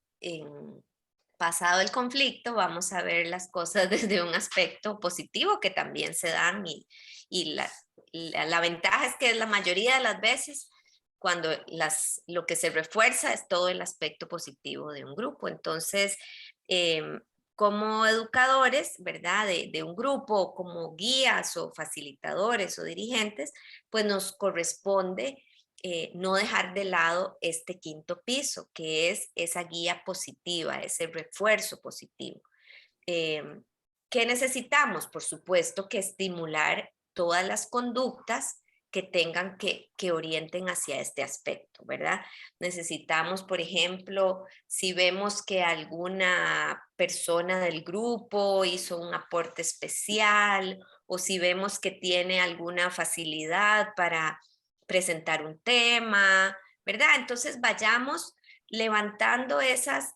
pasado el conflicto, vamos a ver las cosas desde un aspecto positivo que también se dan y la ventaja es que la mayoría de las veces cuando lo que se refuerza es todo el aspecto positivo de un grupo. Entonces, como educadores, ¿verdad? De un grupo, como guías o facilitadores o dirigentes, pues nos corresponde no dejar de lado este quinto piso, que es esa guía positiva, ese refuerzo positivo. ¿Qué necesitamos? Por supuesto que estimular todas las conductas que tengan que orienten hacia este aspecto, ¿verdad? Necesitamos, por ejemplo, si vemos que alguna persona del grupo hizo un aporte especial o si vemos que tiene alguna facilidad para presentar un tema, ¿verdad? Entonces vayamos levantando esas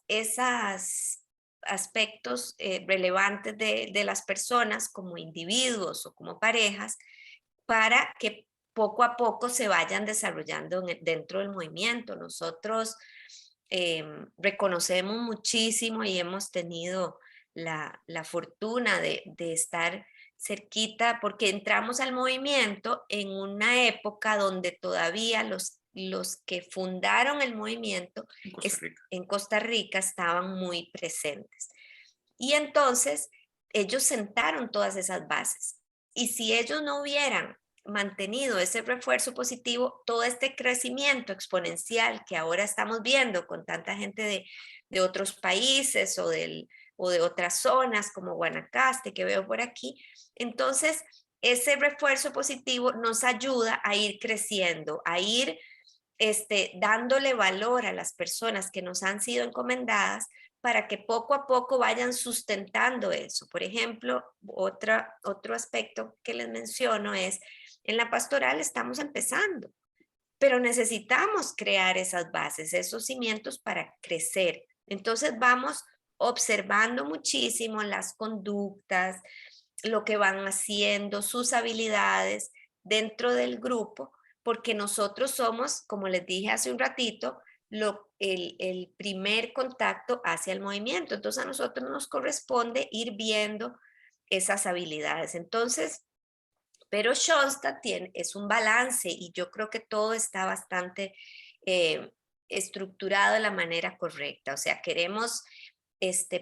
aspectos relevantes de las personas como individuos o como parejas para que poco a poco se vayan desarrollando dentro del movimiento. Nosotros reconocemos muchísimo y hemos tenido la fortuna de estar cerquita porque entramos al movimiento en una época donde todavía los que fundaron el movimiento en Costa Rica estaban muy presentes. Y entonces ellos sentaron todas esas bases. Y si ellos no hubieran mantenido ese refuerzo positivo, todo este crecimiento exponencial que ahora estamos viendo con tanta gente de otros países o de otras zonas como Guanacaste que veo por aquí, entonces ese refuerzo positivo nos ayuda a ir creciendo, a ir dándole valor a las personas que nos han sido encomendadas para que poco a poco vayan sustentando eso. Por ejemplo, otro aspecto que les menciono es, en la pastoral estamos empezando, pero necesitamos crear esas bases, esos cimientos para crecer. Entonces vamos observando muchísimo las conductas, lo que van haciendo, sus habilidades dentro del grupo, porque nosotros somos, como les dije hace un ratito, el primer contacto hacia el movimiento. Entonces a nosotros nos corresponde ir viendo esas habilidades. Entonces, pero Schoenstatt es un balance y yo creo que todo está bastante estructurado de la manera correcta. O sea, queremos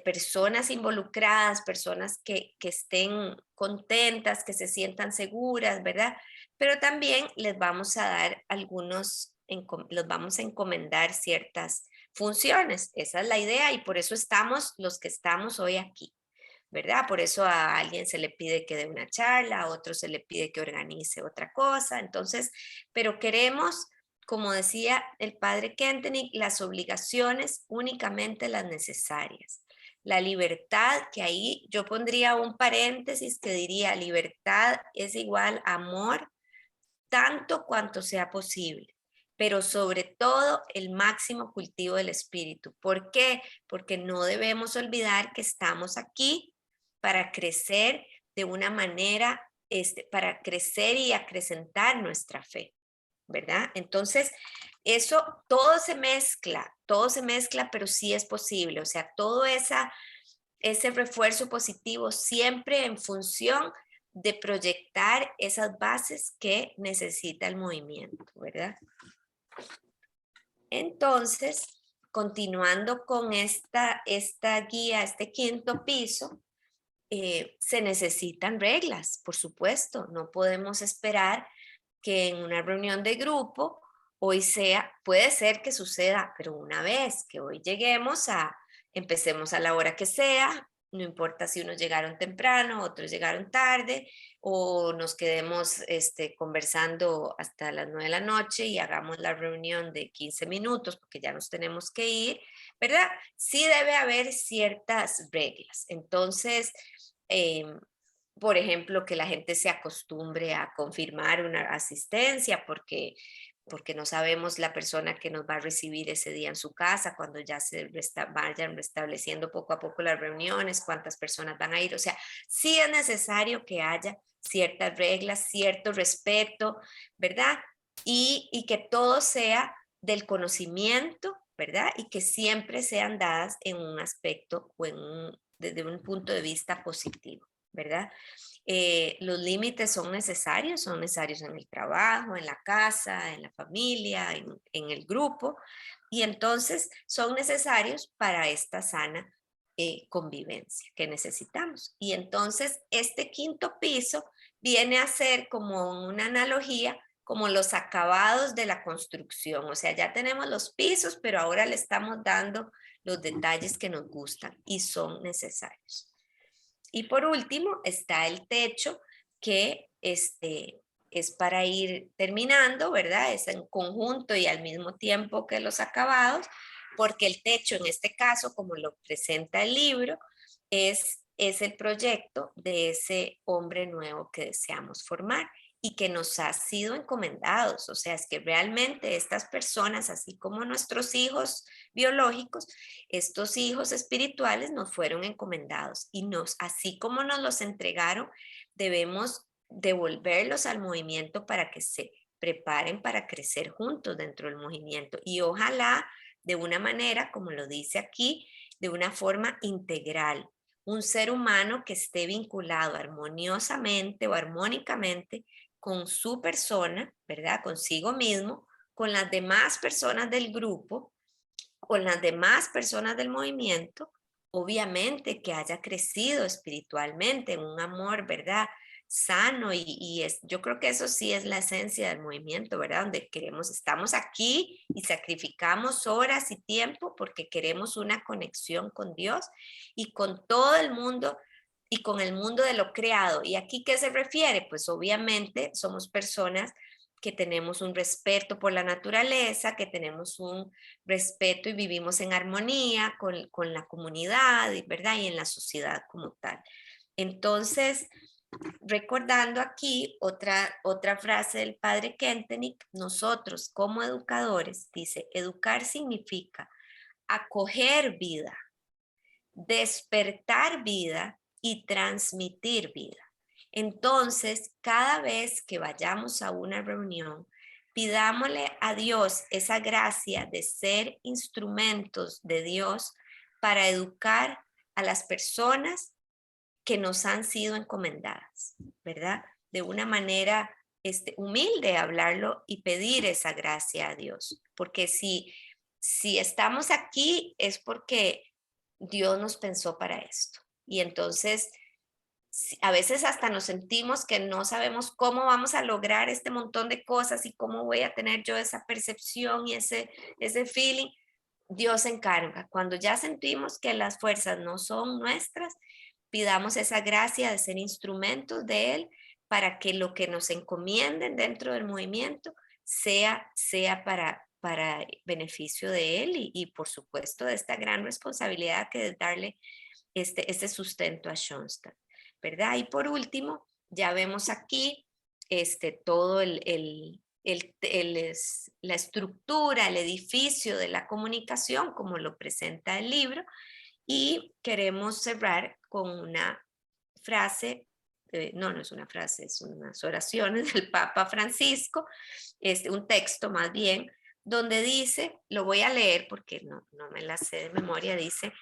personas involucradas, personas que estén contentas, que se sientan seguras, ¿verdad? Pero también les vamos a dar los vamos a encomendar ciertas funciones. Esa es la idea y por eso estamos los que estamos hoy aquí, ¿verdad? Por eso a alguien se le pide que dé una charla, a otro se le pide que organice otra cosa. Entonces, pero queremos, como decía el padre Kentenich, las obligaciones únicamente las necesarias. La libertad, que ahí yo pondría un paréntesis que diría libertad es igual a amor tanto cuanto sea posible, pero sobre todo el máximo cultivo del espíritu. ¿Por qué? Porque no debemos olvidar que estamos aquí para crecer de una manera, para crecer y acrecentar nuestra fe, ¿verdad? Entonces, eso todo se mezcla, pero sí es posible. O sea, todo ese refuerzo positivo siempre en función de proyectar esas bases que necesita el movimiento, ¿verdad? Entonces, continuando con esta guía, este quinto piso, se necesitan reglas, por supuesto. No podemos esperar que en una reunión de grupo hoy puede ser que suceda, pero una vez que hoy empecemos a la hora que sea, no importa si unos llegaron temprano, otros llegaron tarde, o nos quedemos conversando hasta las 9 de la noche y hagamos la reunión de 15 minutos porque ya nos tenemos que ir, ¿verdad? Sí debe haber ciertas reglas. Entonces, por ejemplo, que la gente se acostumbre a confirmar una asistencia, porque porque no sabemos la persona que nos va a recibir ese día en su casa, cuando ya se vayan restableciendo poco a poco las reuniones, cuántas personas van a ir. O sea, sí es necesario que haya ciertas reglas, cierto respeto, ¿verdad? Y que todo sea del conocimiento, ¿verdad? Y que siempre sean dadas en un aspecto o desde un punto de vista positivo, ¿verdad? Los límites son necesarios en el trabajo, en la casa, en la familia, en el grupo, y entonces son necesarios para esta sana convivencia que necesitamos. Y entonces este quinto piso viene a ser como una analogía, como los acabados de la construcción. O sea, ya tenemos los pisos, pero ahora le estamos dando los detalles que nos gustan y son necesarios. Y por último está el techo, que es para ir terminando, ¿verdad? Es en conjunto y al mismo tiempo que los acabados, porque el techo en este caso, como lo presenta el libro, es el proyecto de ese hombre nuevo que deseamos formar y que nos ha sido encomendados. O sea, es que realmente estas personas, así como nuestros hijos biológicos, estos hijos espirituales nos fueron encomendados y así como nos los entregaron, debemos devolverlos al movimiento para que se preparen para crecer juntos dentro del movimiento y ojalá de una manera, como lo dice aquí, de una forma integral. Un ser humano que esté vinculado armoniosamente o armónicamente con su persona, ¿verdad? Consigo mismo, con las demás personas del grupo, con las demás personas del movimiento, obviamente que haya crecido espiritualmente en un amor, ¿verdad? Sano yo creo que eso sí es la esencia del movimiento, ¿verdad? Donde estamos aquí y sacrificamos horas y tiempo porque queremos una conexión con Dios y con todo el mundo y con el mundo de lo creado. ¿Y aquí qué se refiere? Pues obviamente somos personas que tenemos un respeto por la naturaleza, que tenemos un respeto y vivimos en armonía con la comunidad, ¿verdad? Y en la sociedad como tal. Entonces, recordando aquí otra frase del padre Kentenich, nosotros como educadores, dice, educar significa acoger vida, despertar vida y transmitir vida. Entonces, cada vez que vayamos a una reunión, pidámosle a Dios esa gracia de ser instrumentos de Dios para educar a las personas que nos han sido encomendadas, ¿verdad? De una manera humilde hablarlo y pedir esa gracia a Dios. Porque si estamos aquí es porque Dios nos pensó para esto. Y entonces a veces hasta nos sentimos que no sabemos cómo vamos a lograr este montón de cosas y cómo voy a tener yo esa percepción y ese feeling. Dios se encarga. Cuando ya sentimos que las fuerzas no son nuestras, pidamos esa gracia de ser instrumentos de Él para que lo que nos encomienden dentro del movimiento sea para beneficio de Él y por supuesto de esta gran responsabilidad que es darle este sustento a Schoenstatt, ¿verdad? Y por último, ya vemos aquí todo la estructura, el edificio de la comunicación, como lo presenta el libro, y queremos cerrar con una frase, no es una frase, es unas oraciones del Papa Francisco, un texto más bien, donde dice, lo voy a leer porque no me la sé de memoria, dice,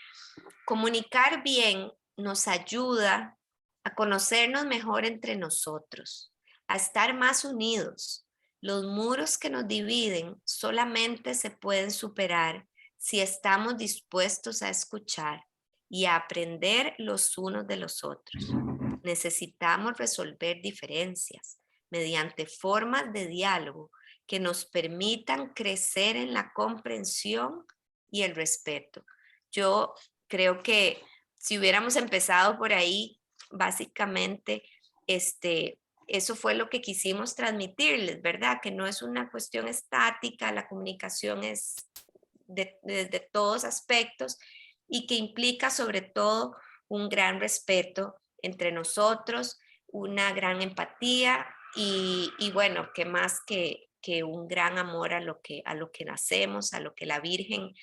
comunicar bien nos ayuda a conocernos mejor entre nosotros, a estar más unidos. Los muros que nos dividen solamente se pueden superar si estamos dispuestos a escuchar y a aprender los unos de los otros. Necesitamos resolver diferencias mediante formas de diálogo que nos permitan crecer en la comprensión y el respeto. Yo creo que si hubiéramos empezado por ahí, básicamente, eso fue lo que quisimos transmitirles, ¿verdad? Que no es una cuestión estática, la comunicación es de todos aspectos y que implica sobre todo un gran respeto entre nosotros, una gran empatía y bueno, que más que que un gran amor a lo que nacemos, a lo que la Virgen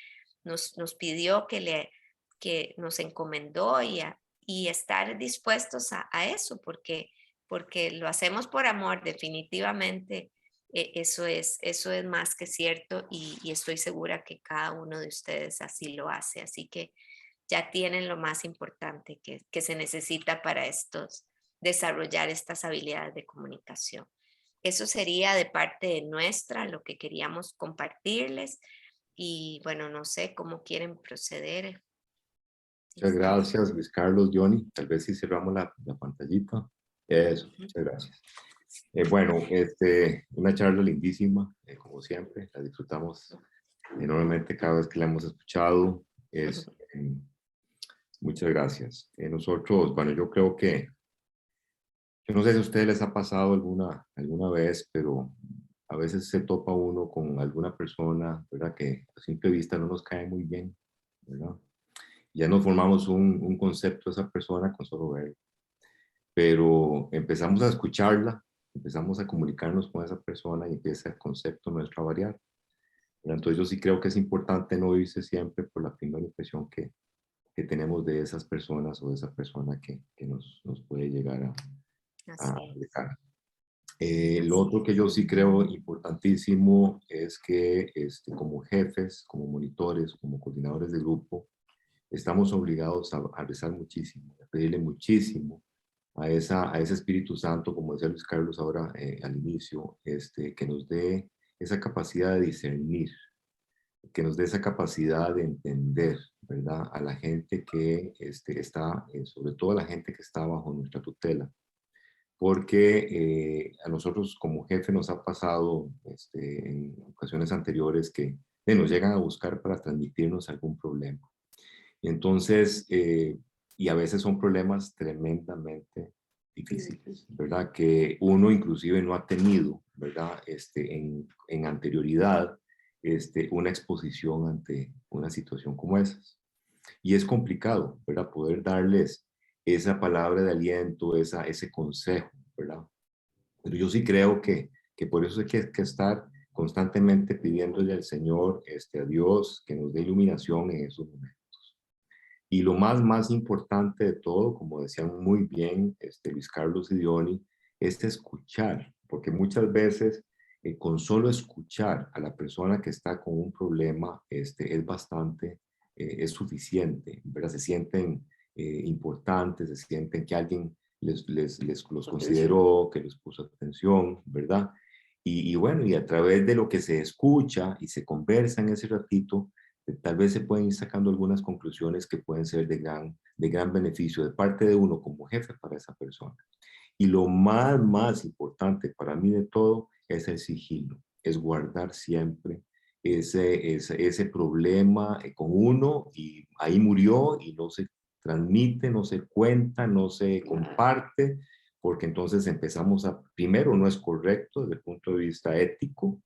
nos pidió, que nos encomendó y estar dispuestos a eso, porque lo hacemos por amor, definitivamente. Eso es más que cierto y estoy segura que cada uno de ustedes así lo hace. Así que ya tienen lo más importante que se necesita para desarrollar estas habilidades de comunicación. Eso sería de parte de nuestra lo que queríamos compartirles y bueno, no sé cómo quieren proceder. Muchas gracias, Luis Carlos, Johnny. Tal vez si cerramos la pantallita. Eso, muchas gracias. Bueno, una charla lindísima, como siempre. La disfrutamos enormemente cada vez que la hemos escuchado. Muchas gracias. Nosotros, bueno, yo creo que, yo no sé si a ustedes les ha pasado alguna vez, pero a veces se topa uno con alguna persona, ¿verdad? Que a simple vista no nos cae muy bien, ¿verdad? Ya nos formamos un concepto de esa persona con solo verla. Pero empezamos a escucharla, empezamos a comunicarnos con esa persona y empieza el concepto nuestro a variar. Entonces yo sí creo que es importante no irse siempre por la primera impresión que tenemos de esas personas o de esa persona que nos puede llegar a aplicar. Lo otro que yo sí creo importantísimo es que como jefes, como monitores, como coordinadores de grupo, estamos obligados a rezar muchísimo, a pedirle muchísimo a ese Espíritu Santo, como decía Luis Carlos ahora al inicio, que nos dé esa capacidad de discernir, que nos dé esa capacidad de entender, ¿verdad? A la gente que está, sobre todo a la gente que está bajo nuestra tutela. Porque a nosotros como jefe nos ha pasado en ocasiones anteriores que nos llegan a buscar para transmitirnos algún problema. Entonces, y a veces son problemas tremendamente difíciles, ¿verdad? Que uno inclusive no ha tenido, ¿verdad? En anterioridad, una exposición ante una situación como esas. Y es complicado, ¿verdad? Poder darles esa palabra de aliento, ese consejo, ¿verdad? Pero yo sí creo que por eso hay que estar constantemente pidiéndole al Señor, a Dios, que nos dé iluminación en esos momentos. Y lo más importante de todo, como decían muy bien Luis Carlos y Diony, es escuchar, porque muchas veces con solo escuchar a la persona que está con un problema es bastante, es suficiente, ¿verdad? Se sienten importantes, se sienten que alguien los consideró, que les puso atención, ¿verdad? Y bueno, y a través de lo que se escucha y se conversa en ese ratito, tal vez se pueden ir sacando algunas conclusiones que pueden ser de gran beneficio de parte de uno como jefe para esa persona. Y lo más importante para mí de todo es el sigilo, es guardar siempre ese problema con uno y ahí murió y no se transmite, no se cuenta, no se comparte, porque entonces empezamos primero, no es correcto desde el punto de vista ético,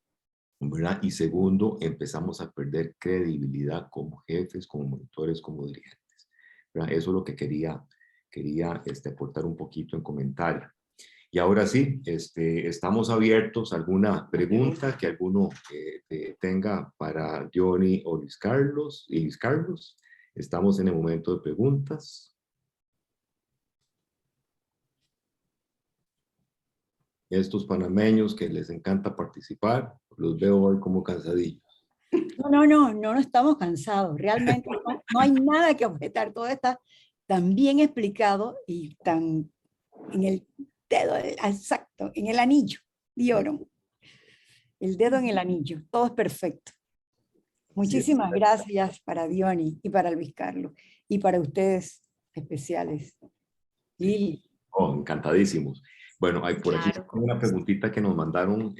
¿verdad? Y segundo, empezamos a perder credibilidad como jefes, como monitores, como dirigentes, ¿verdad? Eso es lo que quería aportar un poquito en comentario. Y ahora sí, estamos abiertos a alguna pregunta que alguno tenga para Johnny o Luis Carlos. Y Luis Carlos, estamos en el momento de preguntas. Estos panameños que les encanta participar, los veo hoy como cansadillos. No estamos cansados. Realmente no hay nada que objetar. Todo está tan bien explicado y tan en el dedo exacto, en el anillo de oro. El dedo en el anillo. Todo es perfecto. Muchísimas gracias para Diony y para Luis Carlos y para ustedes especiales. Lili. Oh, encantadísimos. Bueno, hay por aquí una preguntita que nos mandaron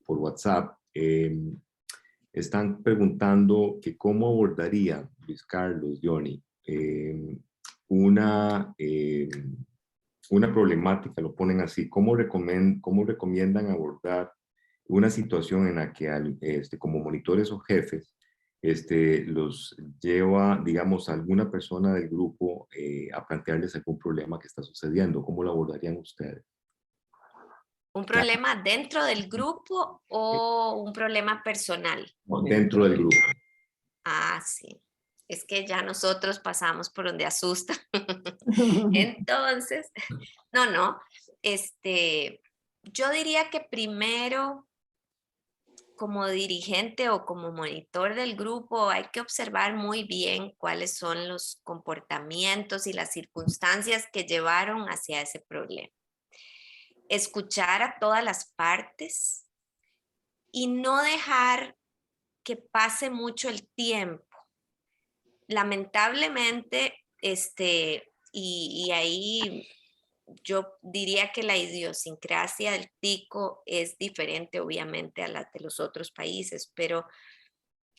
por WhatsApp. Están preguntando que cómo abordaría Luis Carlos, Johnny, una problemática, lo ponen así, ¿cómo recomiendan abordar una situación en la que como monitores o jefes los lleva, digamos, a alguna persona del grupo a plantearles algún problema que está sucediendo? ¿Cómo lo abordarían ustedes? ¿Un problema dentro del grupo o un problema personal? Dentro del grupo. Ah, sí. Es que ya nosotros pasamos por donde asusta. Entonces, no. Yo diría que primero, como dirigente o como monitor del grupo, hay que observar muy bien cuáles son los comportamientos y las circunstancias que llevaron hacia ese problema. Escuchar a todas las partes y no dejar que pase mucho el tiempo. Lamentablemente, y ahí yo diría que la idiosincrasia del tico es diferente, obviamente, a la de los otros países, pero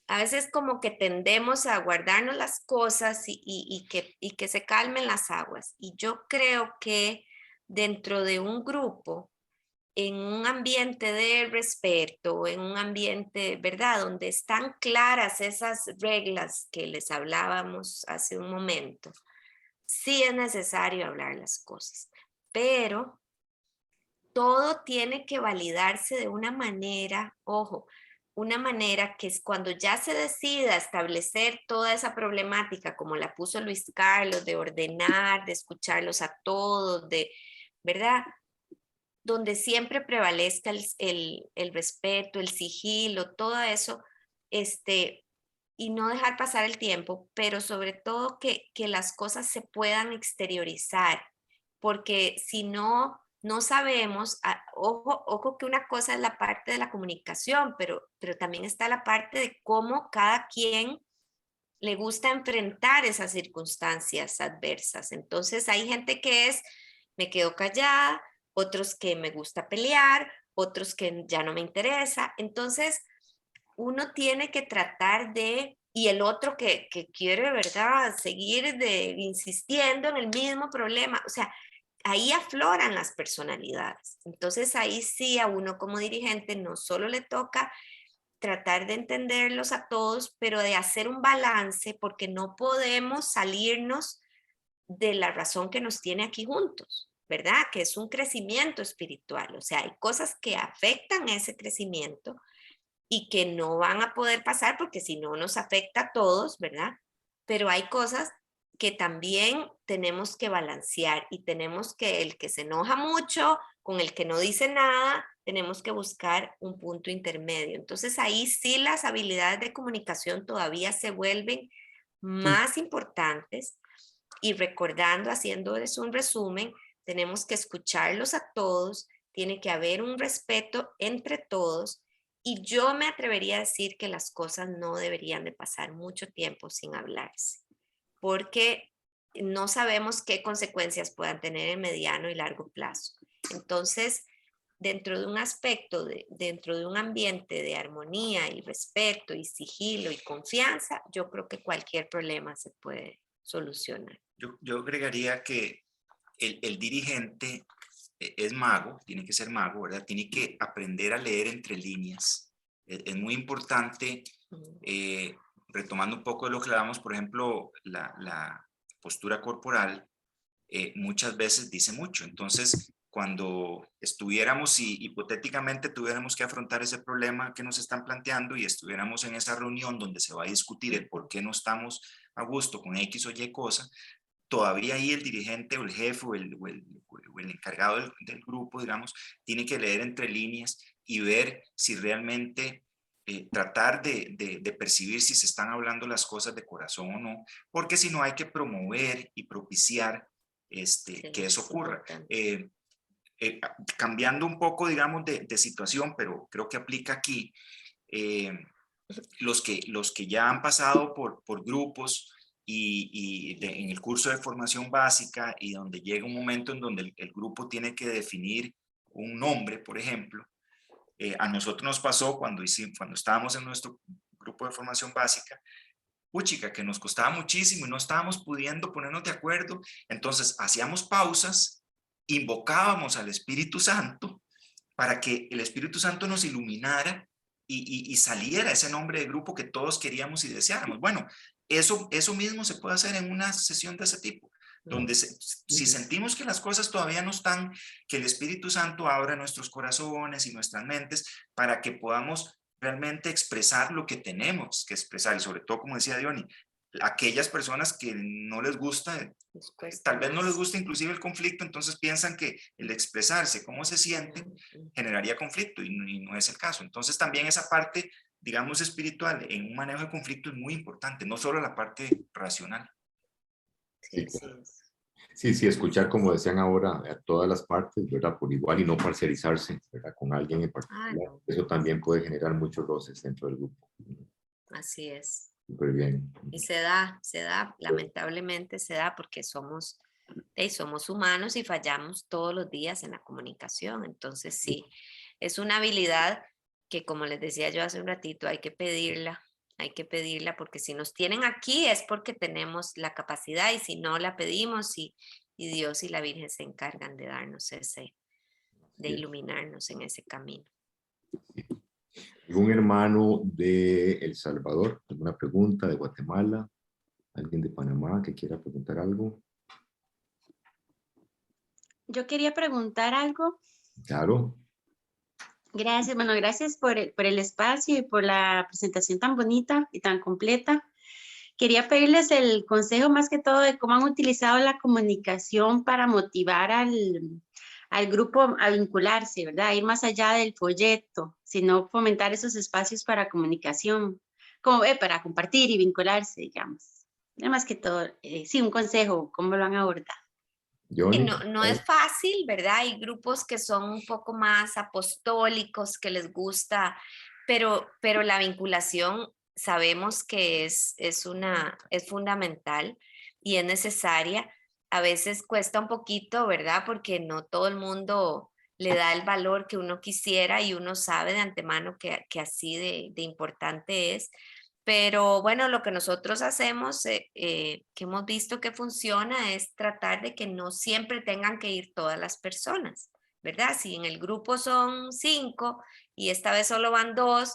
a veces como que tendemos a guardarnos las cosas y que se calmen las aguas. Y yo creo que dentro de un grupo, en un ambiente de respeto, en un ambiente, ¿verdad?, donde están claras esas reglas que les hablábamos hace un momento, sí es necesario hablar las cosas, pero todo tiene que validarse de una manera, ojo, una manera que es cuando ya se decida establecer toda esa problemática, como la puso Luis Carlos, de ordenar, de escucharlos a todos, ¿verdad? Donde siempre prevalezca el respeto, el sigilo, todo eso, y no dejar pasar el tiempo, pero sobre todo que las cosas se puedan exteriorizar, porque si no, no sabemos, ojo que una cosa es la parte de la comunicación, pero también está la parte de cómo cada quien le gusta enfrentar esas circunstancias adversas. Entonces hay gente que me quedo callada, otros que me gusta pelear, otros que ya no me interesa. Entonces uno tiene que tratar y el otro que quiere, ¿verdad?, seguir insistiendo en el mismo problema. O sea, ahí afloran las personalidades. Entonces ahí sí a uno como dirigente no solo le toca tratar de entenderlos a todos, pero de hacer un balance, porque no podemos salirnos de la razón que nos tiene aquí juntos, ¿verdad? Que es un crecimiento espiritual. O sea, hay cosas que afectan ese crecimiento y que no van a poder pasar porque si no nos afecta a todos, ¿verdad? Pero hay cosas que también tenemos que balancear y tenemos que, el que se enoja mucho con el que no dice nada, tenemos que buscar un punto intermedio. Entonces ahí sí las habilidades de comunicación todavía se vuelven más importantes y recordando, haciéndoles un resumen, tenemos que escucharlos a todos, tiene que haber un respeto entre todos y yo me atrevería a decir que las cosas no deberían de pasar mucho tiempo sin hablarse, porque no sabemos qué consecuencias puedan tener en mediano y largo plazo. Entonces, dentro de un aspecto, dentro de un ambiente de armonía y respeto y sigilo y confianza, yo creo que cualquier problema se puede solucionar. Yo agregaría que el dirigente es mago, tiene que ser mago, ¿verdad? Tiene que aprender a leer entre líneas. Es muy importante, retomando un poco de lo que hablábamos, por ejemplo, la postura corporal, muchas veces dice mucho. Entonces, cuando estuviéramos y hipotéticamente tuviéramos que afrontar ese problema que nos están planteando y estuviéramos en esa reunión donde se va a discutir el por qué no estamos a gusto con X o Y cosa, todavía ahí el dirigente o el jefe o el encargado del grupo, digamos, tiene que leer entre líneas y ver si realmente tratar de percibir si se están hablando las cosas de corazón o no, porque si no hay que promover y propiciar que eso ocurra. Cambiando un poco, digamos, de situación, pero creo que aplica aquí, los que ya han pasado por grupos en el curso de formación básica y donde llega un momento en donde el grupo tiene que definir un nombre, por ejemplo, a nosotros nos pasó cuando estábamos en nuestro grupo de formación básica, puchica, que nos costaba muchísimo y no estábamos pudiendo ponernos de acuerdo, entonces hacíamos pausas, invocábamos al Espíritu Santo para que el Espíritu Santo nos iluminara y saliera ese nombre de grupo que todos queríamos y deseáramos. Bueno, eso mismo se puede hacer en una sesión de ese tipo. donde si sentimos que las cosas todavía no están, que el Espíritu Santo abra nuestros corazones y nuestras mentes para que podamos realmente expresar lo que tenemos que expresar, y sobre todo, como decía Diony, aquellas personas que no les gusta, tal vez no les gusta inclusive el conflicto, entonces piensan que el expresarse cómo se sienten generaría conflicto, y no es el caso. Entonces también esa parte, digamos, espiritual en un manejo de conflicto es muy importante, no solo la parte racional. Sí, sí, escuchar, como decían ahora, a todas las partes, ¿verdad? Por igual, y no parcializarse, ¿verdad? Con alguien en particular. No. Eso también puede generar muchos roces dentro del grupo. Así es. Súper bien. Y se da, lamentablemente se da porque somos humanos y fallamos todos los días en la comunicación. Entonces sí, es una habilidad que, como les decía yo hace un ratito, hay que pedirla porque si nos tienen aquí es porque tenemos la capacidad, y si no la pedimos, y Dios y la Virgen se encargan de darnos de iluminarnos en ese camino. ¿Algún hermano de El Salvador? ¿Alguna pregunta? ¿De Guatemala? ¿Alguien de Panamá que quiera preguntar algo? Yo quería preguntar algo. Claro. Gracias, bueno, gracias por el espacio y por la presentación tan bonita y tan completa. Quería pedirles el consejo más que todo de cómo han utilizado la comunicación para motivar al grupo a vincularse, ¿verdad? A ir más allá del folleto, sino fomentar esos espacios para comunicación, como para compartir y vincularse, digamos. Más que todo, sí, un consejo, ¿cómo lo han abordado? No es fácil, ¿verdad? Hay grupos que son un poco más apostólicos, que les gusta, pero la vinculación sabemos que es fundamental y es necesaria. A veces cuesta un poquito, ¿verdad? Porque no todo el mundo le da el valor que uno quisiera, y uno sabe de antemano que así de importante es. Pero bueno, lo que nosotros hacemos, que hemos visto que funciona, es tratar de que no siempre tengan que ir todas las personas, ¿verdad? Si en el grupo son 5 y esta vez solo van 2,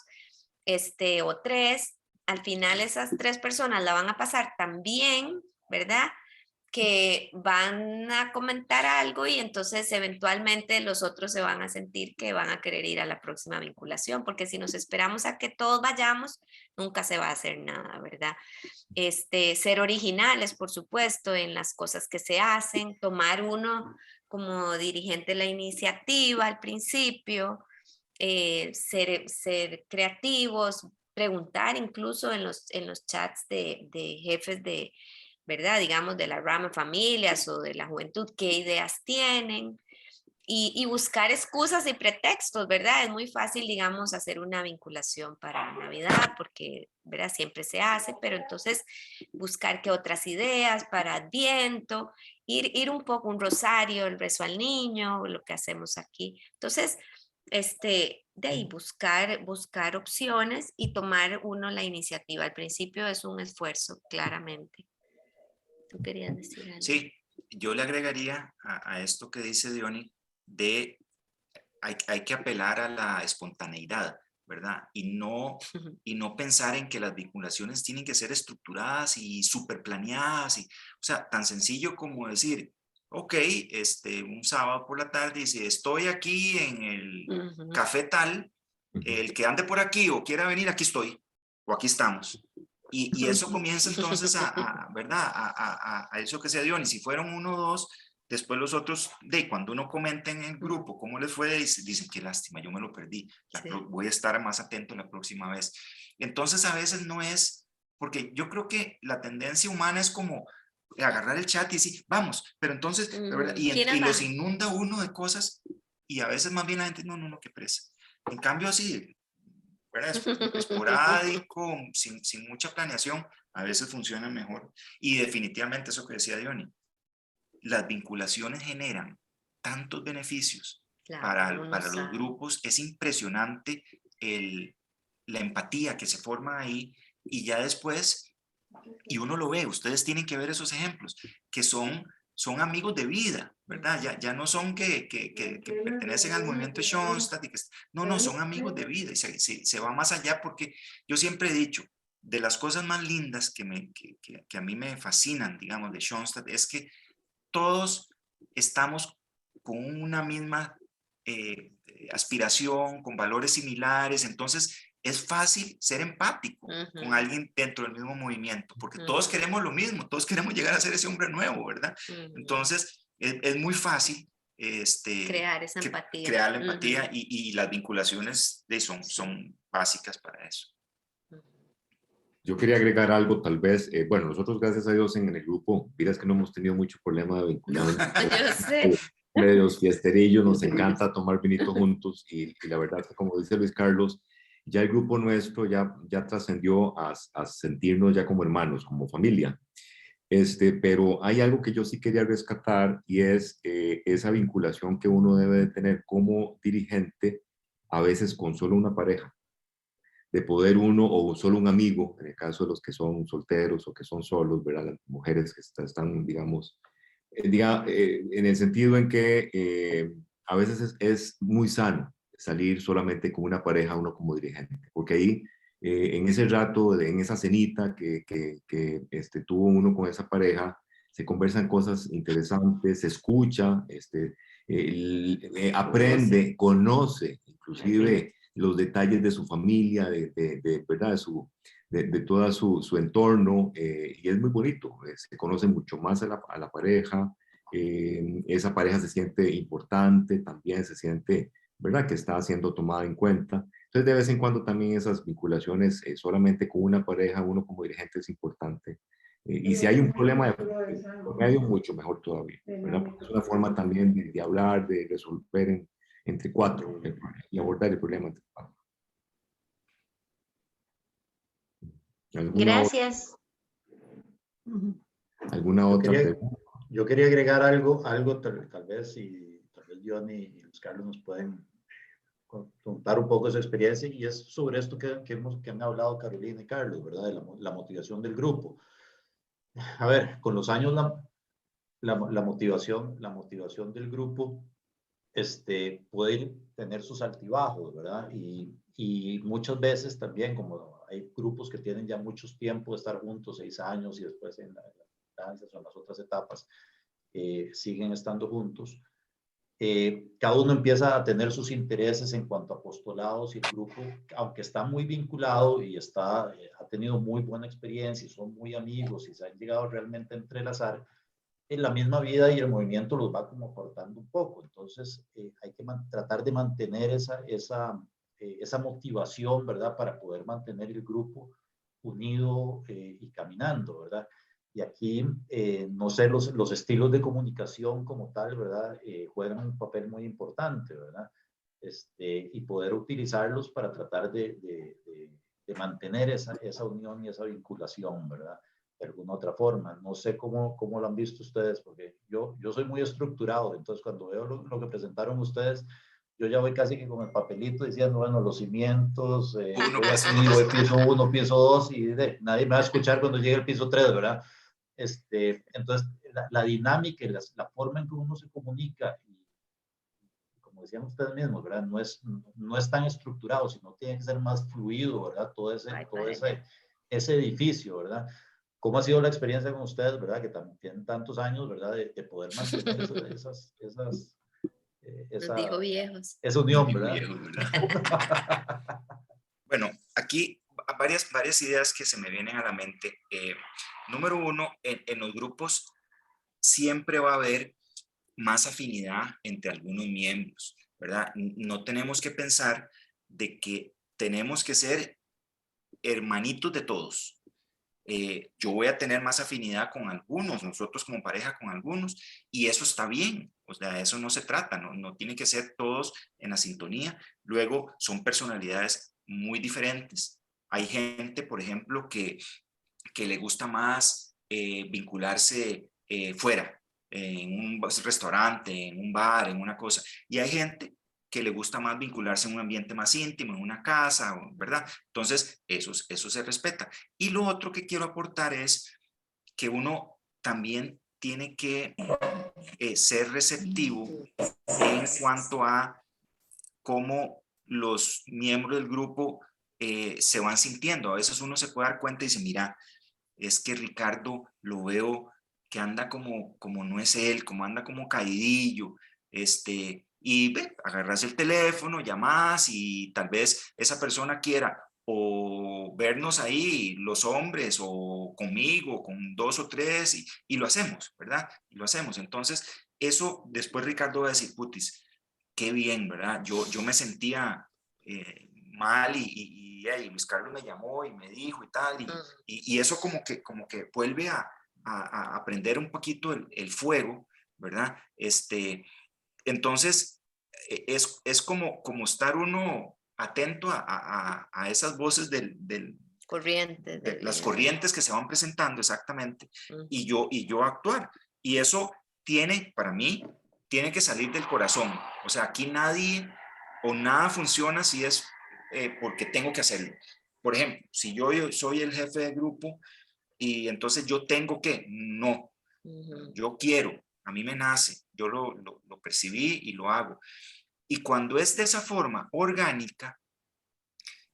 o 3, al final esas 3 personas la van a pasar tan bien, ¿verdad? Que van a comentar algo, y entonces eventualmente los otros se van a sentir que van a querer ir a la próxima vinculación, porque si nos esperamos a que todos vayamos, nunca se va a hacer nada, ¿verdad? Ser originales, por supuesto, en las cosas que se hacen, tomar uno como dirigente la iniciativa al principio, ser creativos, preguntar incluso en los chats de jefes de, ¿verdad? Digamos, de la rama familias o de la juventud, qué ideas tienen, y buscar excusas y pretextos, ¿verdad? Es muy fácil, digamos, hacer una vinculación para Navidad porque, ¿verdad? Siempre se hace, pero entonces buscar qué otras ideas para Adviento, ir un poco, un rosario, el rezo al niño, lo que hacemos aquí. Entonces, de ahí buscar opciones y tomar uno la iniciativa. Al principio es un esfuerzo, claramente. ¿Tú querías decir algo? Sí, yo le agregaría a esto que dice Diony, hay que apelar a la espontaneidad, ¿verdad? Y no pensar en que las vinculaciones tienen que ser estructuradas y súper planeadas, o sea, tan sencillo como decir, ok, un sábado por la tarde, dice, estoy aquí en el café tal, el que ande por aquí o quiera venir, aquí estoy, o aquí estamos. Y eso comienza entonces ¿verdad? A eso que se dio, y si fueron 1 o 2, después los otros, cuando uno comenta en el grupo cómo les fue, dicen, qué lástima, yo me lo perdí, voy a estar más atento la próxima vez. Entonces a veces no es, porque yo creo que la tendencia humana es como agarrar el chat y decir, vamos, pero entonces, ¿verdad? Y los inunda uno de cosas, y a veces más bien la gente, no, qué presa. En cambio así, ¿verdad? Esporádico, sin mucha planeación, a veces funciona mejor. Y definitivamente eso que decía Diony, las vinculaciones generan tantos beneficios para los grupos, es impresionante la empatía que se forma ahí, y ya después, y uno lo ve, ustedes tienen que ver esos ejemplos, que son amigos de vida, ¿verdad? Ya no son que pertenecen al movimiento Schoenstatt, no, son amigos de vida, y se va más allá, porque yo siempre he dicho, de las cosas más lindas que a mí me fascinan, digamos, de Schoenstatt, es que todos estamos con una misma aspiración, con valores similares, entonces es fácil ser empático con alguien dentro del mismo movimiento, porque todos queremos lo mismo, todos queremos llegar a ser ese hombre nuevo, ¿verdad? Entonces es muy fácil crear esa empatía. Crear la empatía y las vinculaciones son básicas para eso. Yo quería agregar algo, tal vez, bueno, nosotros gracias a Dios en el grupo, miras que no hemos tenido mucho problema de vinculación. Yo sé. Medios fiesterillos, nos encanta tomar vinito juntos y la verdad que como dice Luis Carlos, ya el grupo nuestro ya trascendió a sentirnos ya como hermanos, como familia. Pero hay algo que yo sí quería rescatar y es esa vinculación que uno debe de tener como dirigente, a veces con solo una pareja, de poder uno o solo un amigo, en el caso de los que son solteros o que son solos, ¿verdad? Las mujeres que están digamos, en el sentido en que a veces es muy sano salir solamente con una pareja, uno como dirigente, porque ahí en ese rato, en esa cenita que tuvo uno con esa pareja, se conversan cosas interesantes, se escucha, aprende, conoce, inclusive los detalles de su familia, ¿verdad? De todo su entorno, y es muy bonito, se conoce mucho más a la pareja, esa pareja se siente importante, también se siente, ¿verdad?, que está siendo tomada en cuenta. Entonces, de vez en cuando también esas vinculaciones, solamente con una pareja, uno como dirigente es importante. Y si hay un problema de por medio, mucho mejor todavía, ¿verdad? Porque es una forma también de hablar, de resolver entre cuatro y abordar el problema entre cuatro. Gracias. ¿Alguna otra pregunta? Yo quería agregar algo tal vez Johnny y Luis Carlos nos pueden contar un poco de su experiencia, y es sobre esto que han hablado Carolina y Carlos, ¿verdad? De la motivación del grupo. A ver, con los años la motivación del grupo puede tener sus altibajos, ¿verdad? Y muchas veces también, como hay grupos que tienen ya muchos tiempo de estar juntos, 6 años, y después en las instancias o en las otras etapas siguen estando juntos, cada uno empieza a tener sus intereses en cuanto a apostolados, y el grupo, aunque está muy vinculado y ha tenido muy buena experiencia y son muy amigos y se han llegado realmente a entrelazar, en la misma vida y el movimiento los va como cortando un poco. Entonces hay que tratar de mantener esa motivación, ¿verdad?, para poder mantener el grupo unido y caminando, ¿verdad? Y aquí, no sé, los estilos de comunicación como tal, ¿verdad?, juegan un papel muy importante, ¿verdad? Y poder utilizarlos para tratar de mantener esa unión y esa vinculación, ¿verdad?, de alguna otra forma. No sé cómo lo han visto ustedes, porque yo soy muy estructurado, entonces cuando veo lo que presentaron ustedes, yo ya voy casi que con el papelito diciendo, bueno, los cimientos, voy piso 1, piso 2, y nadie me va a escuchar cuando llegue el piso 3, ¿verdad? Entonces, la dinámica y la forma en que uno se comunica, y como decían ustedes mismos, ¿verdad?, no es tan estructurado, sino tiene que ser más fluido, ¿verdad?, todo ese edificio, ¿verdad? ¿Cómo ha sido la experiencia con ustedes, verdad, que también tienen tantos años, verdad, de poder mantener Nos dijo viejos. Esa unión, ¿verdad? Bueno, aquí varias ideas que se me vienen a la mente. Número uno, en los grupos siempre va a haber más afinidad entre algunos miembros, ¿verdad? No tenemos que pensar de que tenemos que ser hermanitos de todos. Yo voy a tener más afinidad con algunos, nosotros como pareja con algunos, y eso está bien. O sea, eso no se trata, no tiene que ser todos en la sintonía. Luego son personalidades muy diferentes. Hay gente, por ejemplo, que le gusta más vincularse fuera, en un restaurante, en un bar, en una cosa, y hay gente que le gusta más vincularse en un ambiente más íntimo, en una casa, ¿verdad? Entonces, eso se respeta. Y lo otro que quiero aportar es que uno también tiene que ser receptivo en cuanto a cómo los miembros del grupo se van sintiendo. A veces uno se puede dar cuenta y dice, mira, es que Ricardo lo veo anda como no es él, como anda como caidillo, y agarras el teléfono, llamas y tal vez esa persona quiera o vernos ahí los hombres o conmigo, con 2 o 3 y lo hacemos, ¿verdad? Y lo hacemos. Entonces, eso después Ricardo va a decir, putis, qué bien, ¿verdad? Yo me sentía mal y Luis Carlos me llamó y me dijo y tal, y eso como que vuelve a prender un poquito el fuego, ¿verdad? Entonces, es como estar uno atento a esas voces Corrientes. de las corrientes que se van presentando exactamente, y yo actuar. Y eso para mí, tiene que salir del corazón. O sea, aquí nadie o nada funciona si es porque tengo que hacerlo. Por ejemplo, si yo soy el jefe de grupo y entonces yo tengo que, no, yo quiero, a mí me nace, yo lo percibí y lo hago. Y cuando es de esa forma orgánica,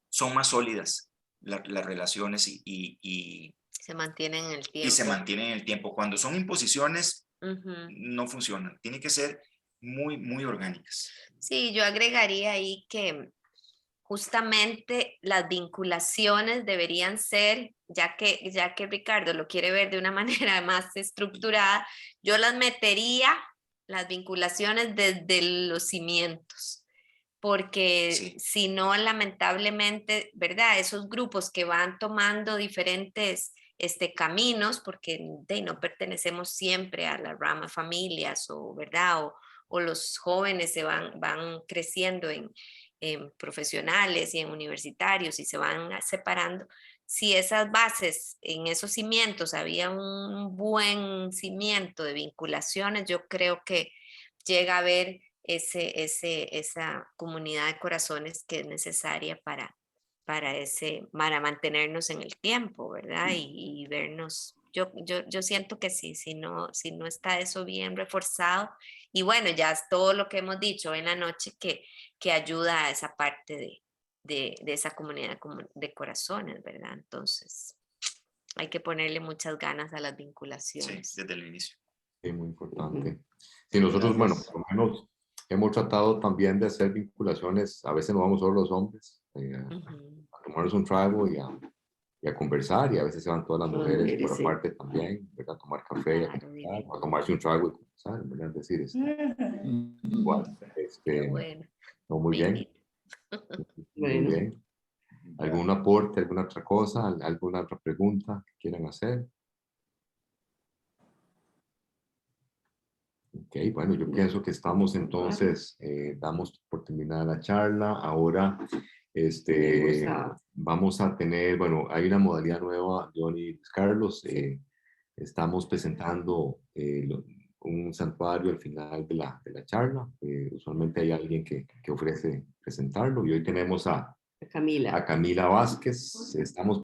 son más sólidas las relaciones y se mantienen en el tiempo. Y se mantienen en el tiempo. Cuando son imposiciones, no funcionan. Tienen que ser muy, muy orgánicas. Sí, yo agregaría ahí que justamente las vinculaciones deberían ser, ya que Ricardo lo quiere ver de una manera más estructurada, yo las metería, las vinculaciones desde los cimientos, porque si no, lamentablemente, ¿verdad? Esos grupos que van tomando diferentes caminos, porque no pertenecemos siempre a las ramas familias, ¿verdad? O los jóvenes van creciendo en profesionales y en universitarios y se van separando. Si esas bases, en esos cimientos, había un buen cimiento de vinculaciones, yo creo que llega a haber esa comunidad de corazones que es necesaria para mantenernos en el tiempo, ¿verdad? Y vernos. Yo siento que sí, si no está eso bien reforzado, y bueno, ya es todo lo que hemos dicho en la noche que ayuda a esa parte de esa comunidad de corazones, ¿verdad? Entonces, hay que ponerle muchas ganas a las vinculaciones. Sí, desde el inicio. Sí, muy importante. Sí, nosotros, bueno, por lo menos hemos tratado también de hacer vinculaciones, a veces nos vamos solo los hombres, a tomarnos un trago y a conversar, y a veces se van todas las mujeres por aparte también, ¿verdad? A tomar café, a tomarse un trago y conversar, ¿verdad? Es decir, igual, bueno. no, muy bien. Muy bien. ¿Algún aporte, alguna otra cosa, alguna otra pregunta que quieran hacer? Ok, bueno, yo pienso que estamos entonces, damos por terminada la charla. Ahora vamos a tener, bueno, hay una modalidad nueva, Johnny y Carlos. Estamos presentando un santuario al final de la charla. Usualmente hay alguien que ofrece presentarlo, y hoy tenemos a Camila Vázquez. Estamos